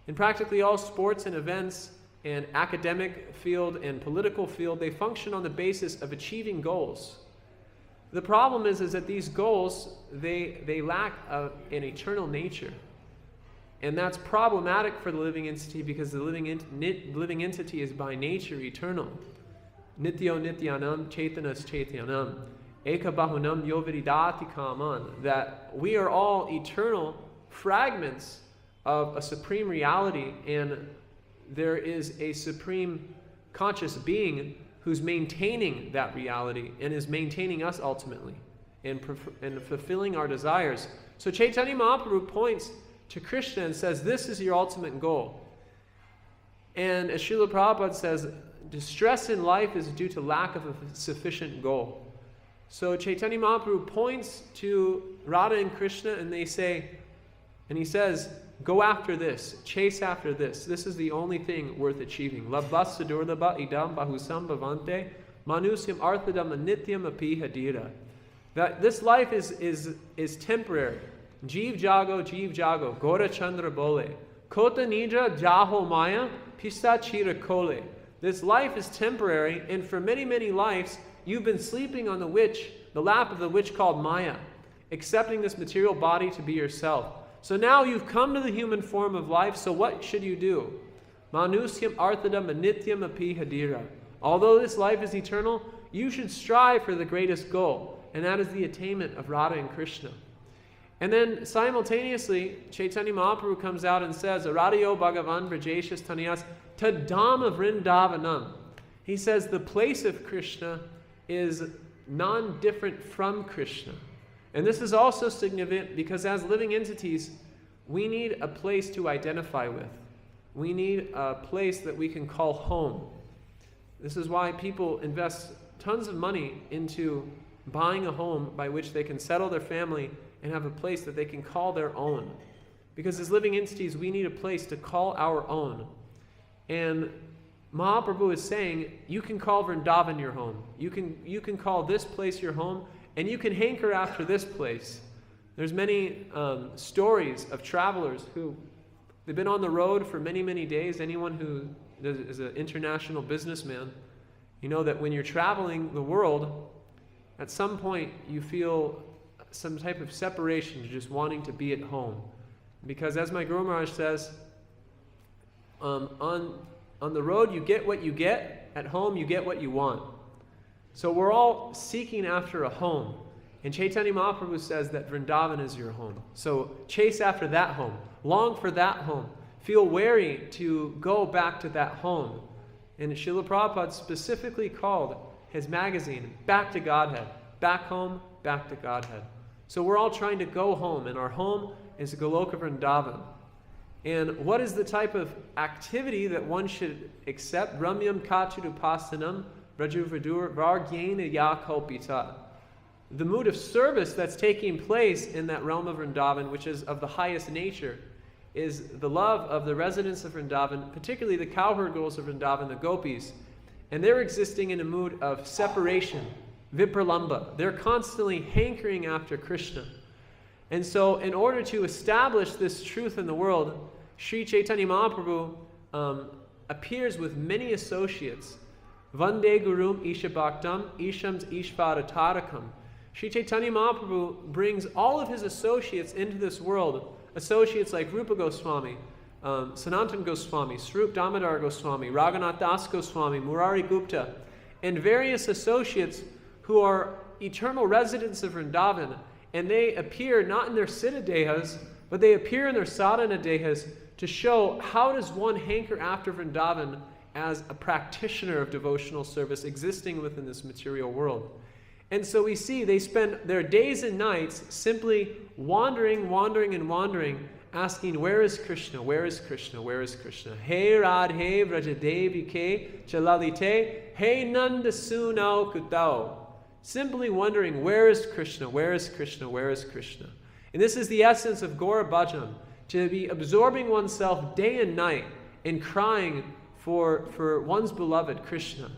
In practically all sports and events and academic field and political field, they function on the basis of achieving goals. The problem is that these goals, they lack an eternal nature. And that's problematic for the living entity because the living entity is by nature eternal. Nityo nityanam chaitanas chaityanam eka bahunam yovididati kaman. That we are all eternal fragments of a supreme reality, and there is a supreme conscious being who's maintaining that reality and is maintaining us ultimately and fulfilling our desires. So Chaitanya Mahaprabhu points to Krishna and says, this is your ultimate goal. And as Srila Prabhupada says, distress in life is due to lack of a sufficient goal. So Chaitanya Mahaprabhu points to Radha and Krishna, and he says, go after this, chase after this. This is the only thing worth achieving. Labhas sadurlabha idam bahusam bhavante manusyam arthadam anityam api hadira. That this life is temporary. Jeev jago, Gaura Chandra bole. Kota nidra jaho maya, pista chira kole. This life is temporary, and for many, many lives, you've been sleeping on the lap of the witch called Maya, accepting this material body to be yourself. So now you've come to the human form of life, so what should you do? Manusyam arthadam anityam api hadira. Although this life is eternal, you should strive for the greatest goal, and that is the attainment of Radha and Krishna. And then simultaneously, Chaitanya Mahaprabhu comes out and says, Aradiyo Bhagavan Brajeshas Taniyas Tadama Vrindavanam. He says the place of Krishna is non-different from Krishna. And this is also significant because as living entities, we need a place to identify with. We need a place that we can call home. This is why people invest tons of money into buying a home by which they can settle their family and have a place that they can call their own. Because as living entities, we need a place to call our own. And Mahaprabhu is saying, you can call Vrindavan your home. You can call this place your home, and you can hanker after this place. There's many stories of travelers who, they've been on the road for many, many days. Anyone who is an international businessman, you know that when you're traveling the world, at some point you feel some type of separation to just wanting to be at home. Because as my Guru Maharaj says, on the road you get what you get, at home you get what you want. So we're all seeking after a home. And Chaitanya Mahaprabhu says that Vrindavan is your home. So chase after that home. Long for that home. Feel wary to go back to that home. And Srila Prabhupada specifically called his magazine, Back to Godhead. Back home, back to Godhead. So we're all trying to go home, and our home is Goloka Vrindavan. And what is the type of activity that one should accept? Ramyam kachidupasanam brajuvadur vargyena yakalpita. The mood of service that's taking place in that realm of Vrindavan, which is of the highest nature, is the love of the residents of Vrindavan, particularly the cowherd girls of Vrindavan, the gopis. And they're existing in a mood of separation, vipralamba. They're constantly hankering after Krishna. And so in order to establish this truth in the world, Sri Chaitanya Mahaprabhu appears with many associates. Vande Gurum Isha Bhaktam Ishams Ishvaratarakam. Sri Chaitanya Mahaprabhu brings all of his associates into this world. Associates like Rupa Goswami, Sanatan Goswami, Swarup Damodar Goswami, Raghunath Das Goswami, Murari Gupta, and various associates who are eternal residents of Vrindavan. And they appear not in their siddha dehas, but they appear in their sadhana dehas to show how does one hanker after Vrindavan as a practitioner of devotional service existing within this material world. And so we see they spend their days and nights simply wandering, asking, where is Krishna, where is Krishna, where is Krishna? Hey Radhe Vrajadevi Ke Chalalite, Hey Nanda Sunau Kutao. simply wondering, where is Krishna, where is Krishna, where is Krishna? And this is the essence of Gaura Bhajan, to be absorbing oneself day and night in crying for one's beloved Krishna.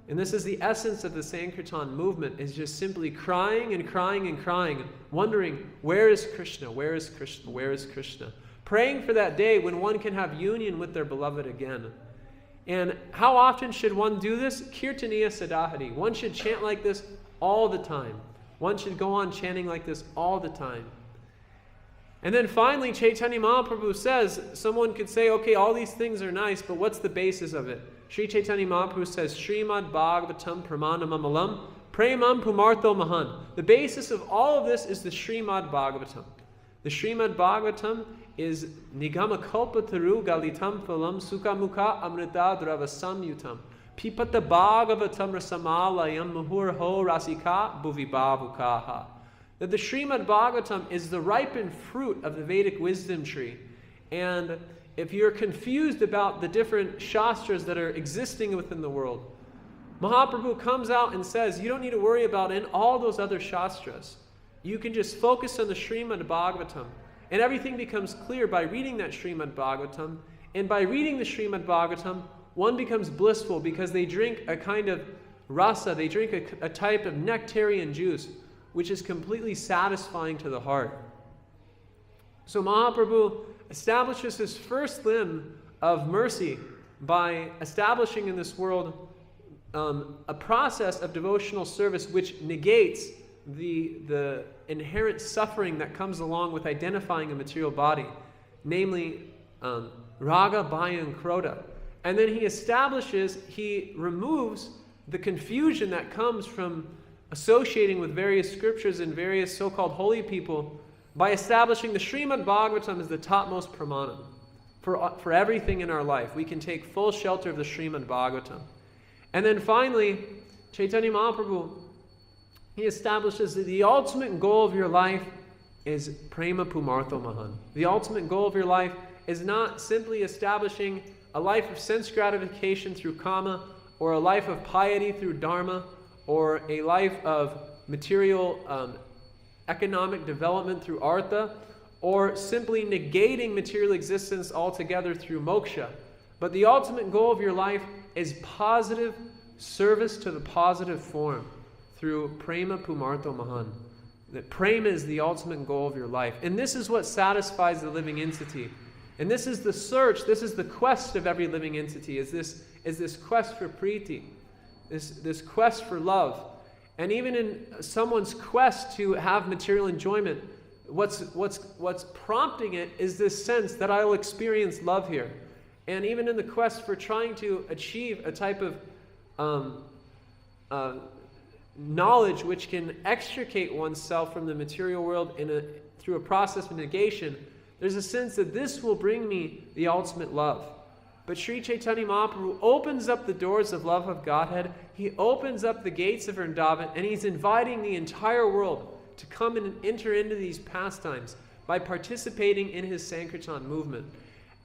And this is the essence of the Sankirtan movement, is just simply crying and crying and crying, wondering, where is Krishna, where is Krishna, where is Krishna? Praying for that day when one can have union with their beloved again. And how often should one do this? Kirtaniya Sadahari. One should chant like this all the time. One should go on chanting like this all the time. And then finally, Chaitanya Mahaprabhu says, someone could say, okay, all these things are nice, but what's the basis of it? Sri Chaitanya Mahaprabhu says, Srimad Bhagavatam Pramanamamalam Premam Pumartho Mahan. The basis of all of this is the Srimad Bhagavatam. The Srimad Bhagavatam is Nigama Kalpataru Galitam Phalam Sukhamukha Amrita Dravasamyutam Pipata Bhagavatam Rasamalayam Muhurho Rasika Bhuvibhavukaha. That the Srimad Bhagavatam is the ripened fruit of the Vedic wisdom tree. And if you're confused about the different shastras that are existing within the world, Mahaprabhu comes out and says, you don't need to worry about in all those other shastras. You can just focus on the Srimad Bhagavatam. And everything becomes clear by reading that Srimad Bhagavatam. And by reading the Srimad Bhagavatam, one becomes blissful because they drink a kind of rasa, they drink a type of nectarian juice, which is completely satisfying to the heart. So Mahaprabhu establishes his first limb of mercy by establishing in this world a process of devotional service which negates the inherent suffering that comes along with identifying a material body, namely raga, bhaya, and krodha. And then he removes the confusion that comes from associating with various scriptures and various so-called holy people by establishing the Srimad Bhagavatam as the topmost pramana for everything in our life. We can take full shelter of the Srimad Bhagavatam. And then finally, Chaitanya Mahaprabhu, he establishes that the ultimate goal of your life is prema pumartho mahan. The ultimate goal of your life is not simply establishing a life of sense gratification through kama, or a life of piety through dharma, or a life of material economic development through artha, or simply negating material existence altogether through moksha. But the ultimate goal of your life is positive service to the positive form through prema pumartho mahan. That prema is the ultimate goal of your life. And this is what satisfies the living entity. And this is the search, this is the quest of every living entity, is this quest for priti, this quest for love. And even in someone's quest to have material enjoyment, what's prompting it is this sense that I will experience love here. And even in the quest for trying to achieve a type of knowledge which can extricate oneself from the material world through a process of negation, there's a sense that this will bring me the ultimate love. But Sri Chaitanya Mahaprabhu opens up the doors of love of Godhead. He opens up the gates of Vrindavan, and he's inviting the entire world to come and enter into these pastimes by participating in his Sankirtan movement.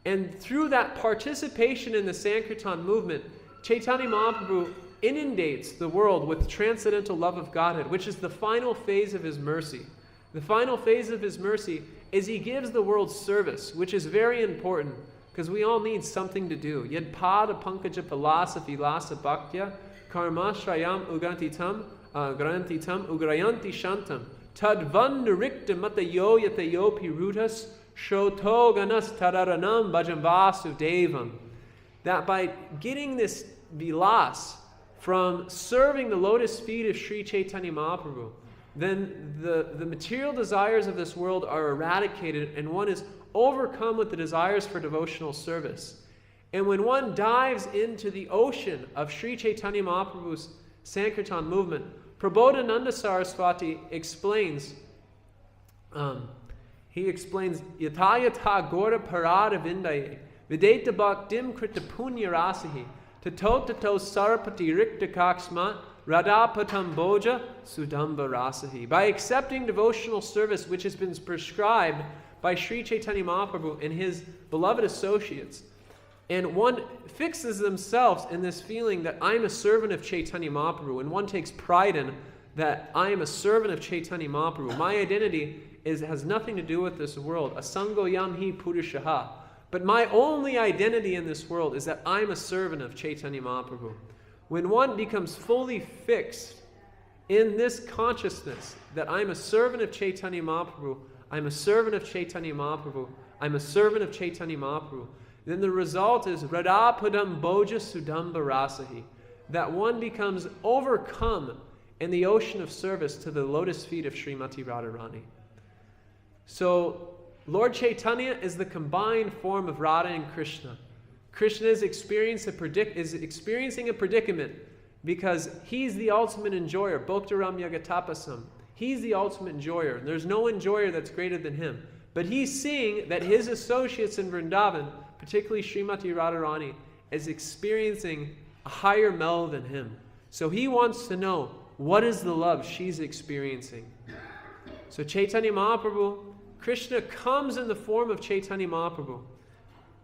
And through that participation in the Sankirtan movement, Chaitanya Mahaprabhu inundates the world with transcendental love of Godhead, which is the final phase of his mercy. The final phase of his mercy is he gives the world service, which is very important, because we all need something to do. Yad pada pankaja philosophy lasa bhaktya karma shrayam ugrantitam ugrayanti shantam tadvan nirikta matayo yatayo pirutas shotoganas tararanam bhajan vasudevam. That by getting this vilas from serving the lotus feet of Sri Chaitanya Mahaprabhu, then the material desires of this world are eradicated and one is overcome with the desires for devotional service. And when one dives into the ocean of Sri Chaitanya Mahaprabhu's Sankirtan movement, Prabodhananda Saraswati explains, Yata yata Gaura Parada Vindaye Videta Bhaktim Krita Punya Rasahi Tatotato Sarapati Rikta Kaksma Radhapatam Boja Sudamba Rasahi. By accepting devotional service which has been prescribed by Sri Chaitanya Mahaprabhu and his beloved associates, and one fixes themselves in this feeling that I'm a servant of Chaitanya Mahaprabhu, and one takes pride in that I am a servant of Chaitanya Mahaprabhu. My identity has nothing to do with this world. Asango yam hi purushaha. But my only identity in this world is that I'm a servant of Chaitanya Mahaprabhu. When one becomes fully fixed in this consciousness that I'm a servant of Chaitanya Mahaprabhu, I'm a servant of Chaitanya Mahaprabhu, I'm a servant of Chaitanya Mahaprabhu, then the result is Radhapadam Boja Sudamba Rasahi, that one becomes overcome in the ocean of service to the lotus feet of Srimati Radharani. So Lord Chaitanya is the combined form of Radha and Krishna. Krishna is experiencing a predicament because he's the ultimate enjoyer. Bhoktaram Yagatapasam. He's the ultimate enjoyer. There's no enjoyer that's greater than him. But he's seeing that his associates in Vrindavan, particularly Srimati Radharani, is experiencing a higher mellow than him. So he wants to know, what is the love she's experiencing? So Chaitanya Mahaprabhu, Krishna comes in the form of Chaitanya Mahaprabhu,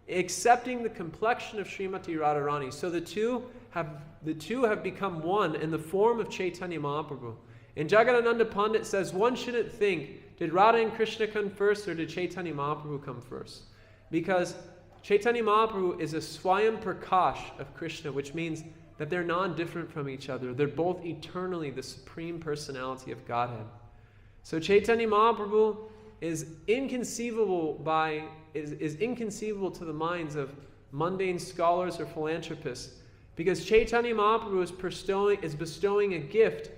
accepting the complexion of Srimati Radharani. So the two have become one in the form of Chaitanya Mahaprabhu. And Jagadananda Pandit says one shouldn't think, did Radha and Krishna come first or did Chaitanya Mahaprabhu come first? Because Chaitanya Mahaprabhu is a Swayam Prakash of Krishna, which means that they're non-different from each other. They're both eternally the Supreme Personality of Godhead. So Chaitanya Mahaprabhu is inconceivable to the minds of mundane scholars or philanthropists, because Chaitanya Mahaprabhu is bestowing a gift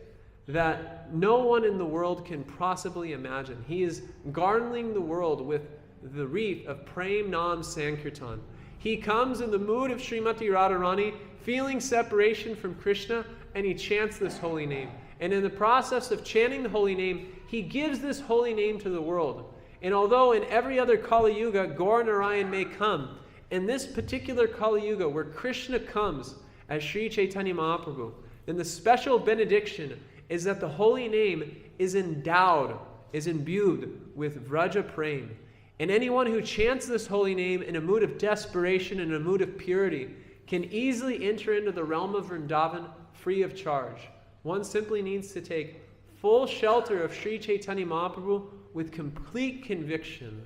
that no one in the world can possibly imagine. He is garlanding the world with the wreath of Prem Nam Sankirtan. He comes in the mood of Srimati Radharani, feeling separation from Krishna, and he chants this holy name. And in the process of chanting the holy name, he gives this holy name to the world. And although in every other Kali Yuga, Gaura Narayan may come, in this particular Kali Yuga where Krishna comes as Sri Chaitanya Mahaprabhu, then the special benediction is that the holy name is endowed, is imbued with Vraja Prem. And anyone who chants this holy name in a mood of desperation and a mood of purity can easily enter into the realm of Vrindavan free of charge. One simply needs to take full shelter of Sri Chaitanya Mahaprabhu with complete conviction.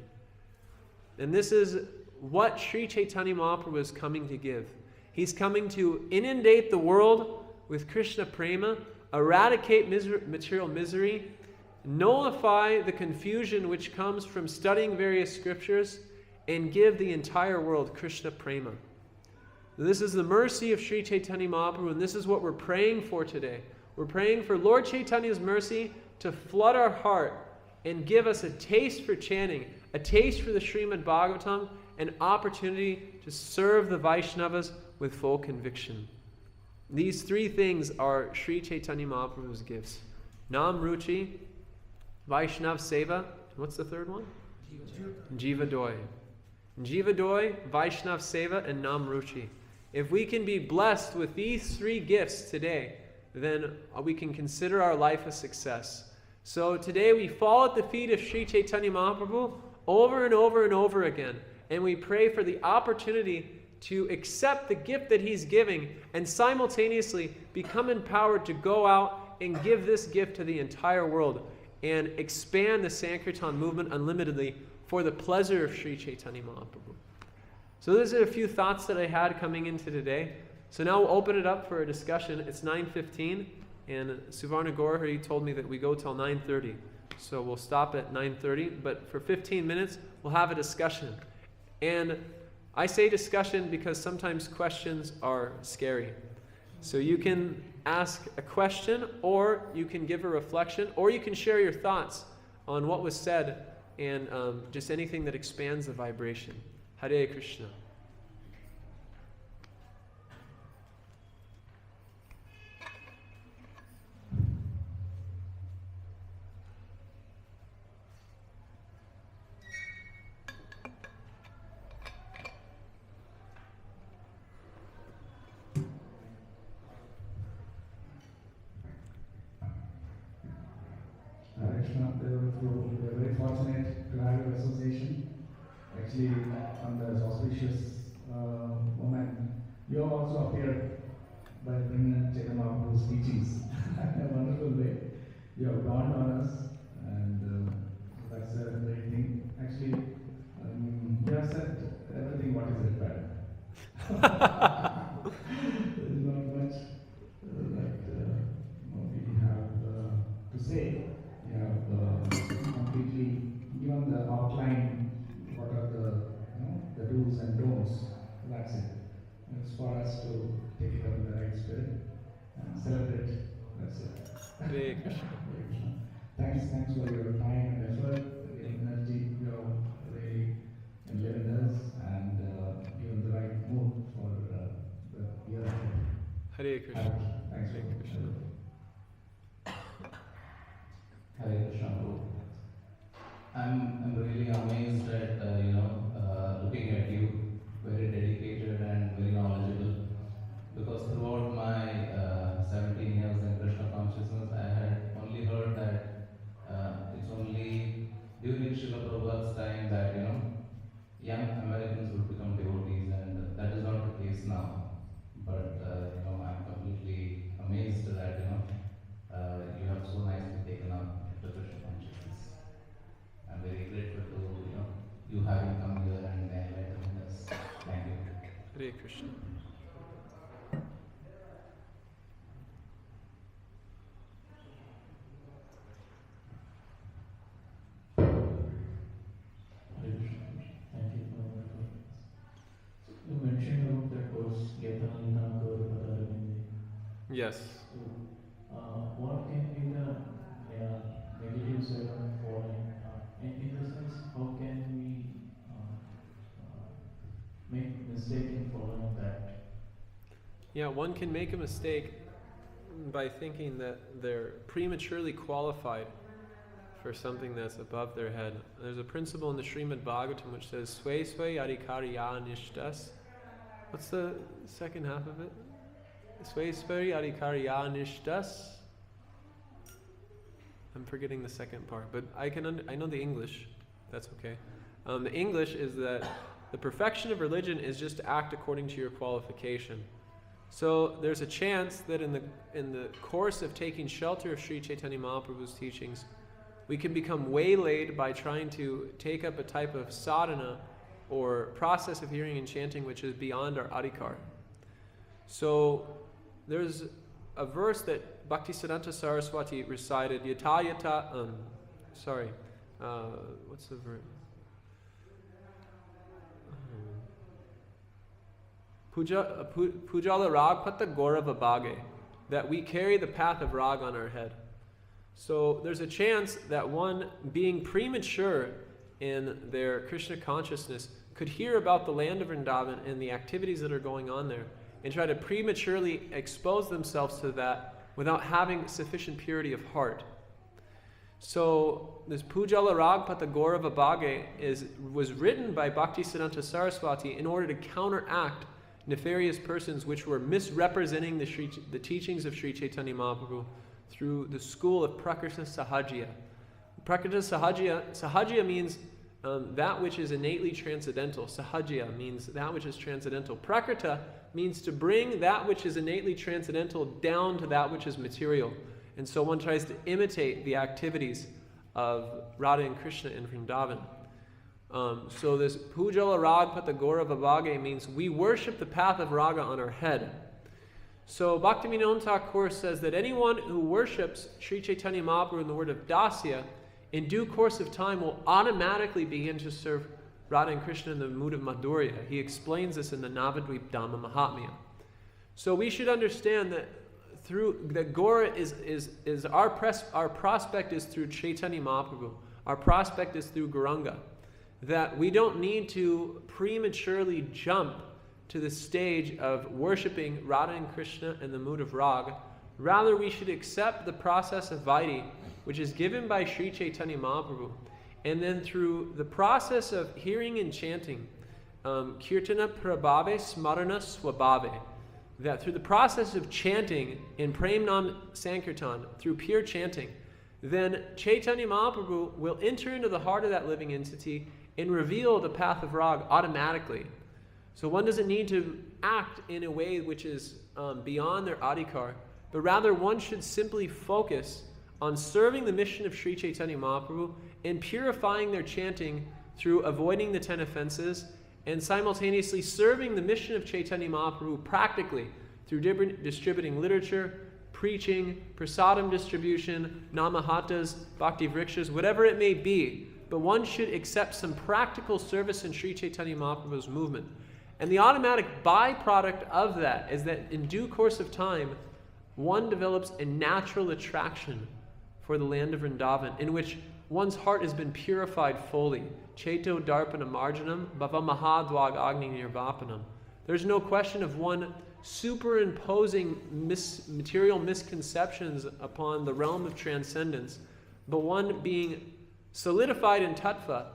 And this is what Sri Chaitanya Mahaprabhu is coming to give. He's coming to inundate the world with Krishna Prema, eradicate material misery, nullify the confusion which comes from studying various scriptures, and give the entire world Krishna Prema. This is the mercy of Sri Chaitanya Mahaprabhu, and this is what we're praying for today. We're praying for Lord Chaitanya's mercy to flood our heart and give us a taste for chanting, a taste for the Srimad Bhagavatam, an opportunity to serve the Vaishnavas with full conviction. These three things are Sri Chaitanya Mahaprabhu's gifts. Nam Ruchi, Vaishnav Seva, what's the third one? Jiva Doi. Jiva Doi, Vaishnav Seva, and Nam Ruchi. If we can be blessed with these three gifts today, then we can consider our life a success. So today we fall at the feet of Sri Chaitanya Mahaprabhu over and over and over again, and we pray for the opportunity to accept the gift that he's giving and simultaneously become empowered to go out and give this gift to the entire world and expand the Sankirtan movement unlimitedly for the pleasure of Sri Chaitanya Mahaprabhu. So those are a few thoughts that I had coming into today. So now we'll open it up for a discussion. It's 9:15, and Suvarna Gaurahari told me that we go till 9:30. So we'll stop at 9:30, but for 15 minutes, we'll have a discussion. And I say discussion because sometimes questions are scary. So you can ask a question, or you can give a reflection, or you can share your thoughts on what was said and just anything that expands the vibration. Hare Krishna. We're very fortunate to have your association. Actually, on the auspicious moment, you have also appeared by bringing Chaitanya Mahaprabhu's teachings in a wonderful way. you have dawned on us, and that's a great thing. Actually, you have said everything what is required. There is not much that we have to say. You have completely given the outline, what are the do's and don'ts. That's it. It's for us to take it up in the right spirit and celebrate. That's it. Hare Krishna. Thanks for your time and effort, the energy you have really enlivened us, and given the right mood for the year ahead. Hare Krishna. Thanks Hare for Krishna. Hare Krishna. I'm really amazed at looking at you, very dedicated and very knowledgeable. Because throughout my 17 years in Krishna consciousness, I had only heard that it's only during Srila Prabhupada's time that young Americans would become devotees, and that is not the case now. But I'm completely amazed that you have so nicely taken up the Krishna consciousness. I'm very grateful to you having come here and enlightening us. Thank you. Hare Krishna. Thank you for that. You mentioned about that verse, Gaura Purnima Darshan. Yes. So, what can be the negative side of falling? In the sense, how can we make mistake in following that? Yeah, one can make a mistake by thinking that they're prematurely qualified for something that's above their head. There's a principle in the Srimad Bhagavatam which says, Sway sway adhikarya nishtas. What's the second half of it? Sway sway adhikarya nishtas. I'm forgetting the second part, but I know the English. That's okay. The English is that the perfection of religion is just to act according to your qualification. So there's a chance that in the course of taking shelter of Sri Chaitanya Mahaprabhu's teachings, we can become waylaid by trying to take up a type of sadhana or process of hearing and chanting which is beyond our adhikar. So there's a verse that Bhaktisiddhanta Saraswati recited, Yata Yata, what's the verse? Pujala Rag Pata Gaurava Bhage, that we carry the path of Rag on our head. So there's a chance that one being premature in their Krishna consciousness could hear about the land of Vrindavan and the activities that are going on there and try to prematurely expose themselves to that without having sufficient purity of heart. So this Pujala Rag Pata Gaurava Bhage was written by Bhaktisiddhanta Saraswati in order to counteract nefarious persons which were misrepresenting the teachings of Sri Chaitanya Mahaprabhu through the school of Prakrita Sahajya. Prakrita Sahajya means that which is innately transcendental. Sahajya means that which is transcendental. Prakrita means to bring that which is innately transcendental down to that which is material. And so one tries to imitate the activities of Radha and Krishna in Vrindavan. So this Pujala Rag Pata Gaurava Bhage means we worship the path of Raga on our head. So Bhaktivinoda Thakur says that anyone who worships Sri Chaitanya Mahaprabhu in the word of Dasya, in due course of time will automatically begin to serve Radha and Krishna in the mood of Madhurya. He explains this in the Navadvip Dhamma Mahatmya. So we should understand that Gaura is our prospect is through Chaitanya Mahaprabhu. Our prospect is through Gauranga. That we don't need to prematurely jump to the stage of worshipping Radha and Krishna in the mood of Rag. Rather, we should accept the process of Vaidhi, which is given by Sri Chaitanya Mahaprabhu. And then through the process of hearing and chanting, Kirtana Prabhave Smarana Swabhave, that through the process of chanting in Prem Nam Sankirtan, through pure chanting, then Chaitanya Mahaprabhu will enter into the heart of that living entity and reveal the path of Rag automatically. So one doesn't need to act in a way which is beyond their adhikar, but rather one should simply focus on serving the mission of Sri Chaitanya Mahaprabhu and purifying their chanting through avoiding the 10 offenses and simultaneously serving the mission of Chaitanya Mahaprabhu practically through distributing literature, preaching, prasadam distribution, namahatas, bhakti vrikshas, whatever it may be. But one should accept some practical service in Sri Chaitanya Mahaprabhu's movement. And the automatic byproduct of that is that in due course of time, one develops a natural attraction for the land of Vrindavan, in which one's heart has been purified fully. Cheto darpana marjanam bhava mahadwag agni nirvapanam. There's no question of one superimposing material misconceptions upon the realm of transcendence, but one being solidified in tattva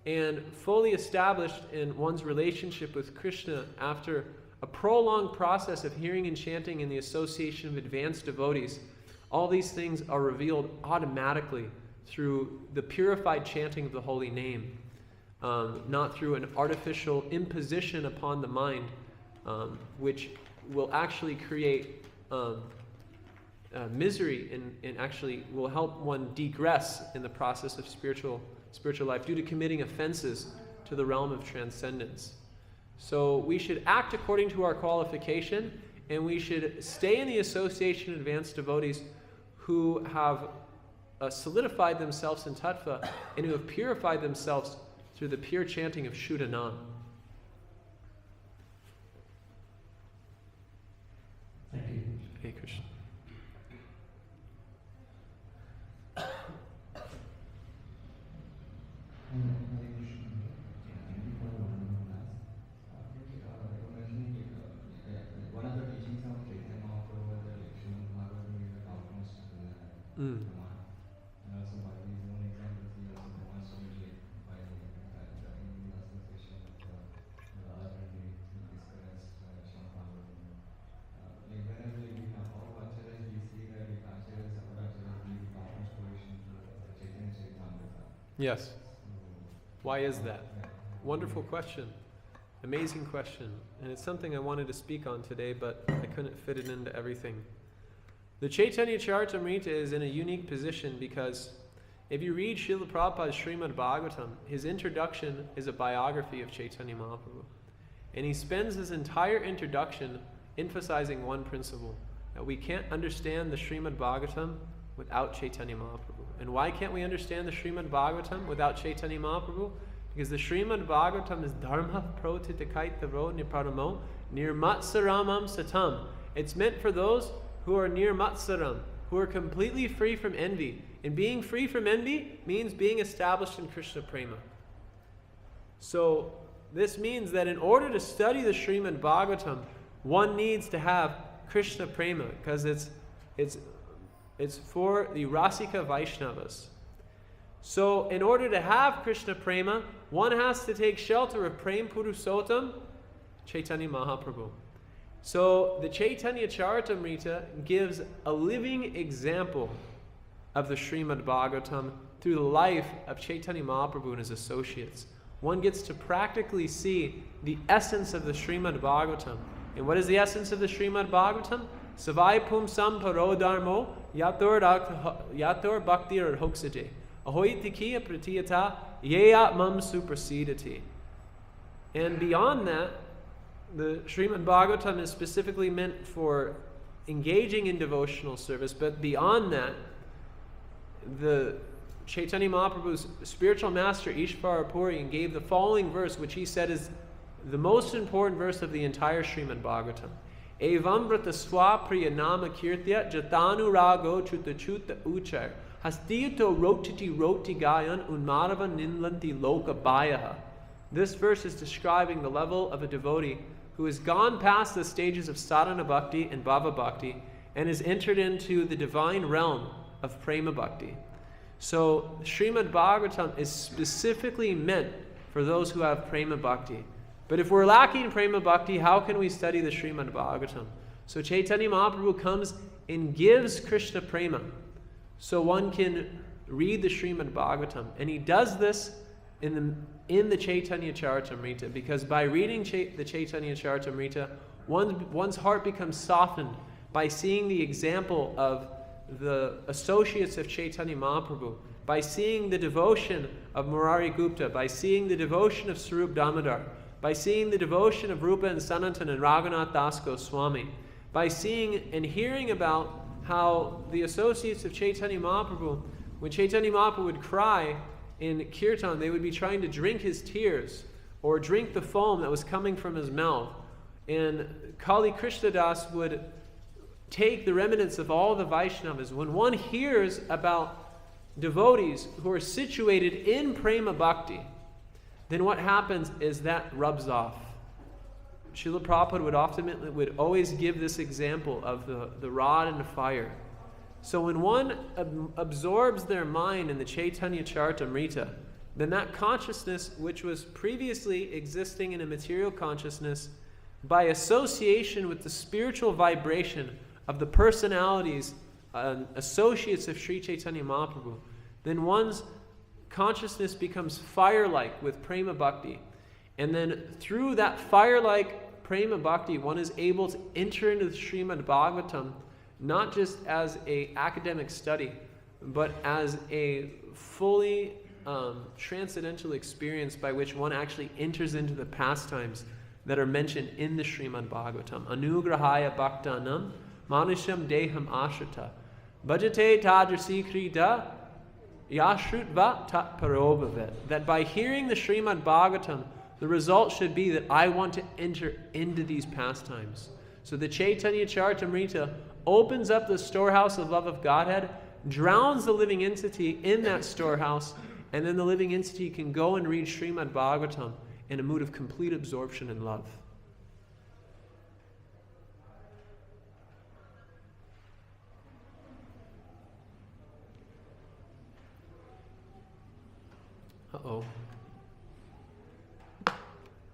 and fully established in one's relationship with Krishna after a prolonged process of hearing and chanting in the association of advanced devotees. All these things are revealed automatically through the purified chanting of the holy name, not through an artificial imposition upon the mind, which will actually create misery and actually will help one degress in the process of spiritual life due to committing offenses to the realm of transcendence. So we should act according to our qualification, and we should stay in the association of advanced devotees who have solidified themselves in tattva and who have purified themselves through the pure chanting of Shuddha Nam. Thank you. Hey Krishna. One of the teachings of Chaitanya Mahaprabhu was that Srimad Bhagavatam is the topmost command. And also by his own examples, he also demonstrated by in the association of the Arati, he discussed Srimad Bhagavatam. Whenever we have all acharyas, we see that the acharyas, our acharyas, give the topmost position to Chaitanya Charitamrita. Yes. Why is that? Wonderful question. Amazing question. And it's something I wanted to speak on today, but I couldn't fit it into everything. The Chaitanya Charitamrita is in a unique position because if you read Srila Prabhupada's Srimad Bhagavatam, his introduction is a biography of Chaitanya Mahaprabhu. And he spends his entire introduction emphasizing one principle, that we can't understand the Srimad Bhagavatam without Chaitanya Mahaprabhu. And why can't we understand the Srimad Bhagavatam without Chaitanya Mahaprabhu? Because the Srimad Bhagavatam is dharma protitakaitavo niparamo nirmatsaramam satam. It's meant for those who are nirmatsaram, who are completely free from envy. And being free from envy means being established in Krishna Prema. So this means that in order to study the Srimad Bhagavatam, one needs to have Krishna Prema, because it's for the Rasika Vaishnavas. So in order to have Krishna Prema, one has to take shelter of Prem Purushotam, Chaitanya Mahaprabhu. So the Chaitanya Charitamrita gives a living example of the Srimad Bhagavatam through the life of Chaitanya Mahaprabhu and his associates. One gets to practically see the essence of the Srimad Bhagavatam. And what is the essence of the Srimad Bhagavatam? Savai pumsam parodharmo yator bhaktir hoksate. Ahoitikiya pratiyata yeyatmam suprasidati. And beyond that, the Srimad Bhagavatam is specifically meant for engaging in devotional service, but beyond that, the Chaitanya Mahaprabhu's spiritual master Ishvara Puri gave the following verse, which he said is the most important verse of the entire Srimad Bhagavatam. Evam vrata swapriya nama kirtya jatanu rago chuta chuta uchar hastiyuto rotiti roti gayan unmarava ninlanti loka bayaha. This verse is describing the level of a devotee who has gone past the stages of sadhana bhakti and bhava bhakti and has entered into the divine realm of prema bhakti. So Srimad Bhagavatam is specifically meant for those who have prema bhakti. But if we're lacking prema bhakti, how can we study the Srimad Bhagavatam? So Chaitanya Mahaprabhu comes and gives Krishna prema, so one can read the Srimad Bhagavatam. And he does this in the Chaitanya Charitamrita, because by reading the Chaitanya Charitamrita, one's heart becomes softened by seeing the example of the associates of Chaitanya Mahaprabhu, by seeing the devotion of Murari Gupta, by seeing the devotion of Sarup Damodar, by seeing the devotion of Rupa and Sanatan and Raghunath Das Goswami, by seeing and hearing about how the associates of Chaitanya Mahaprabhu, when Chaitanya Mahaprabhu would cry in Kirtan, they would be trying to drink his tears or drink the foam that was coming from his mouth. And Kali Krishna Das would take the remnants of all the Vaishnavas. When one hears about devotees who are situated in Prema Bhakti, then what happens is that rubs off. Srila Prabhupada would always give this example of the rod and the fire. So when one absorbs their mind in the Chaitanya Charitamrita, then that consciousness which was previously existing in a material consciousness, by association with the spiritual vibration of the personalities, associates of Sri Chaitanya Mahaprabhu, then one's consciousness becomes fire-like with Prema Bhakti. And then through that fire-like Prema Bhakti, one is able to enter into the Srimad Bhagavatam, not just as an academic study, but as a fully transcendental experience by which one actually enters into the pastimes that are mentioned in the Srimad Bhagavatam. Anugrahaya bhaktanam manisham deham ashrita bhajate tadrasi krita yashrutva tat parobhavet. That by hearing the Srimad Bhagavatam, the result should be that I want to enter into these pastimes. So the Chaitanya Charitamrita opens up the storehouse of love of Godhead, drowns the living entity in that storehouse, and then the living entity can go and read Srimad Bhagavatam in a mood of complete absorption and love. Uh-oh.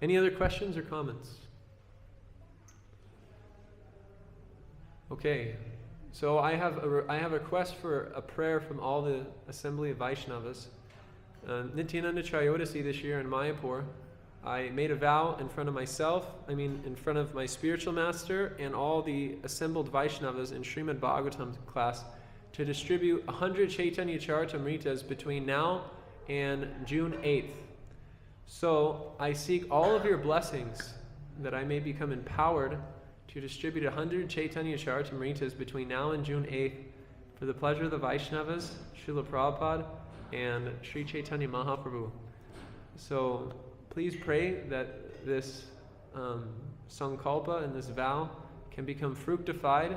Any other questions or comments? Okay, so I have a request for a prayer from all the Assembly of Vaishnavas. Nityananda Trayodasi this year in Mayapur, I made a vow in front of in front of my spiritual master and all the assembled Vaishnavas in Srimad Bhagavatam class to distribute 100 Chaitanya Charitamritas between now and June 8th. So I seek all of your blessings that I may become empowered to distribute 100 Chaitanya Charitamritas between now and June 8th for the pleasure of the Vaishnavas, Srila Prabhupada, and Sri Chaitanya Mahaprabhu. So please pray that this sankalpa and this vow can become fructified.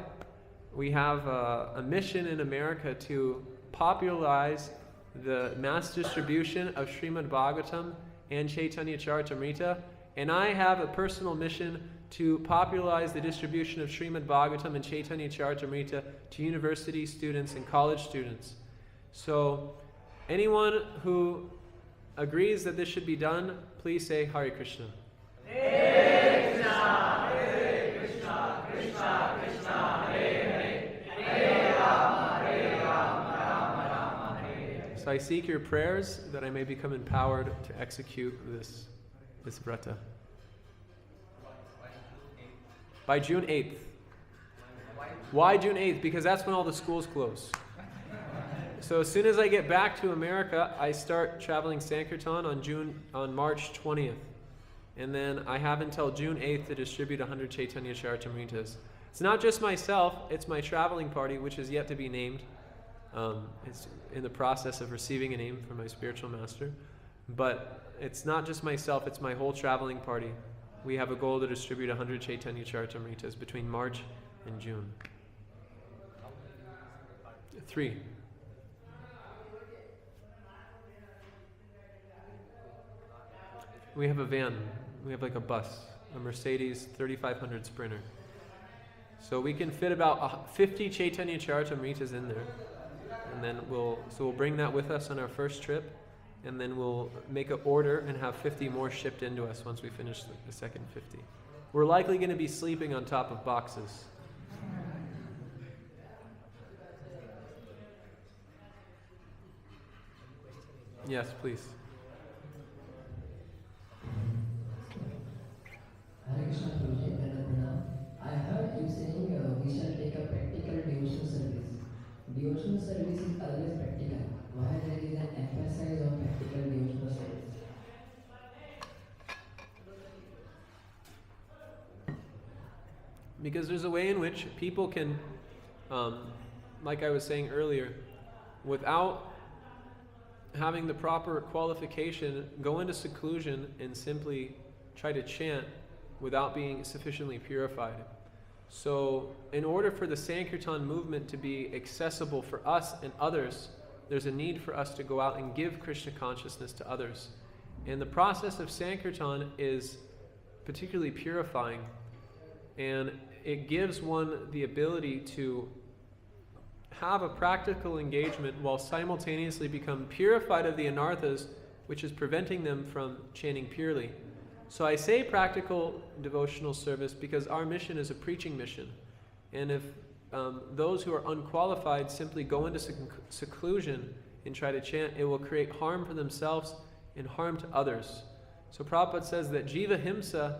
We have a mission in America to popularize the mass distribution of Srimad Bhagavatam and Chaitanya Charitamrita, and I have a personal mission to popularize the distribution of Srimad Bhagavatam and Chaitanya Charitamrita to university students and college students. So anyone who agrees that this should be done, please say Hare Krishna. Hare Krishna, Hare Krishna, Krishna Krishna, Hare Hare, Hare Rama, Rama Rama, Hare. So I seek your prayers that I may become empowered to execute this vrata. By June 8th. Why June 8th? Because that's when all the schools close. So as soon as I get back to America, I start traveling Sankirtan on March 20th. And then I have until June 8th to distribute 100 Chaitanya Charitamritas. It's not just myself, it's my traveling party, which is yet to be named. It's in the process of receiving a name from my spiritual master. But it's not just myself, it's my whole traveling party. We have a goal to distribute 100 Chaitanya Charitamritas between March and June. 3. We have a van. We have like a bus, a Mercedes 3500 Sprinter. So we can fit about 50 Chaitanya Charitamritas in there. And then we'll bring that with us on our first trip. And then we'll make an order and have 50 more shipped into us once we finish the second 50. We're likely going to be sleeping on top of boxes. Yes, please. Hare Krishna Prabhuji, Pranam. I heard you saying we shall take a practical devotional service. Do service is always practical. Why there is an emphasis on practical devotional service? Because there's a way in which people can, like I was saying earlier, without having the proper qualification, go into seclusion and simply try to chant without being sufficiently purified. So in order for the Sankirtan movement to be accessible for us and others, there's a need for us to go out and give Krishna consciousness to others. And the process of Sankirtan is particularly purifying, and it gives one the ability to have a practical engagement while simultaneously become purified of the anarthas, which is preventing them from chanting purely. So I say practical devotional service because our mission is a preaching mission. And if those who are unqualified simply go into seclusion and try to chant, it will create harm for themselves and harm to others. So Prabhupada says that Jiva Himsa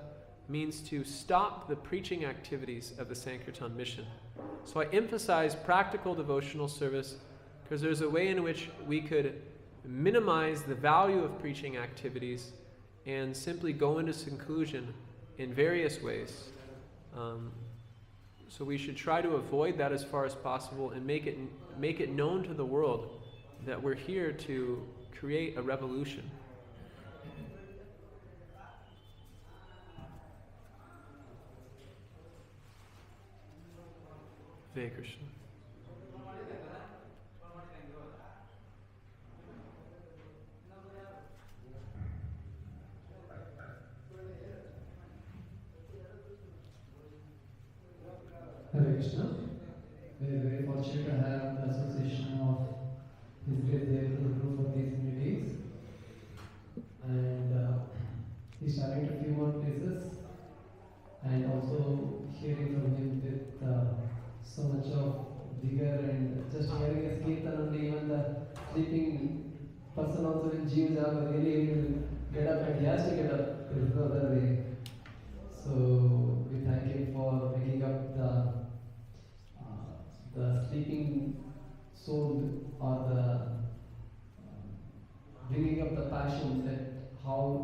means to stop the preaching activities of the Sankirtan mission. So I emphasize practical devotional service because there's a way in which we could minimize the value of preaching activities and simply go into seclusion in various ways. So we should try to avoid that as far as possible and make it known to the world that we're here to create a revolution. Hare Krishna. Hare Krishna. We are very fortunate to have the association of His Grace Devata Guru for these meetings. And he's traveling to a few more places. And also hearing from him with so much of vigor, and just hearing his kirtan, only even the sleeping person also in gym really will get up, and he has to get up. There is no other way. So we thank him for waking up the sleeping soul, or the bringing up the passion that how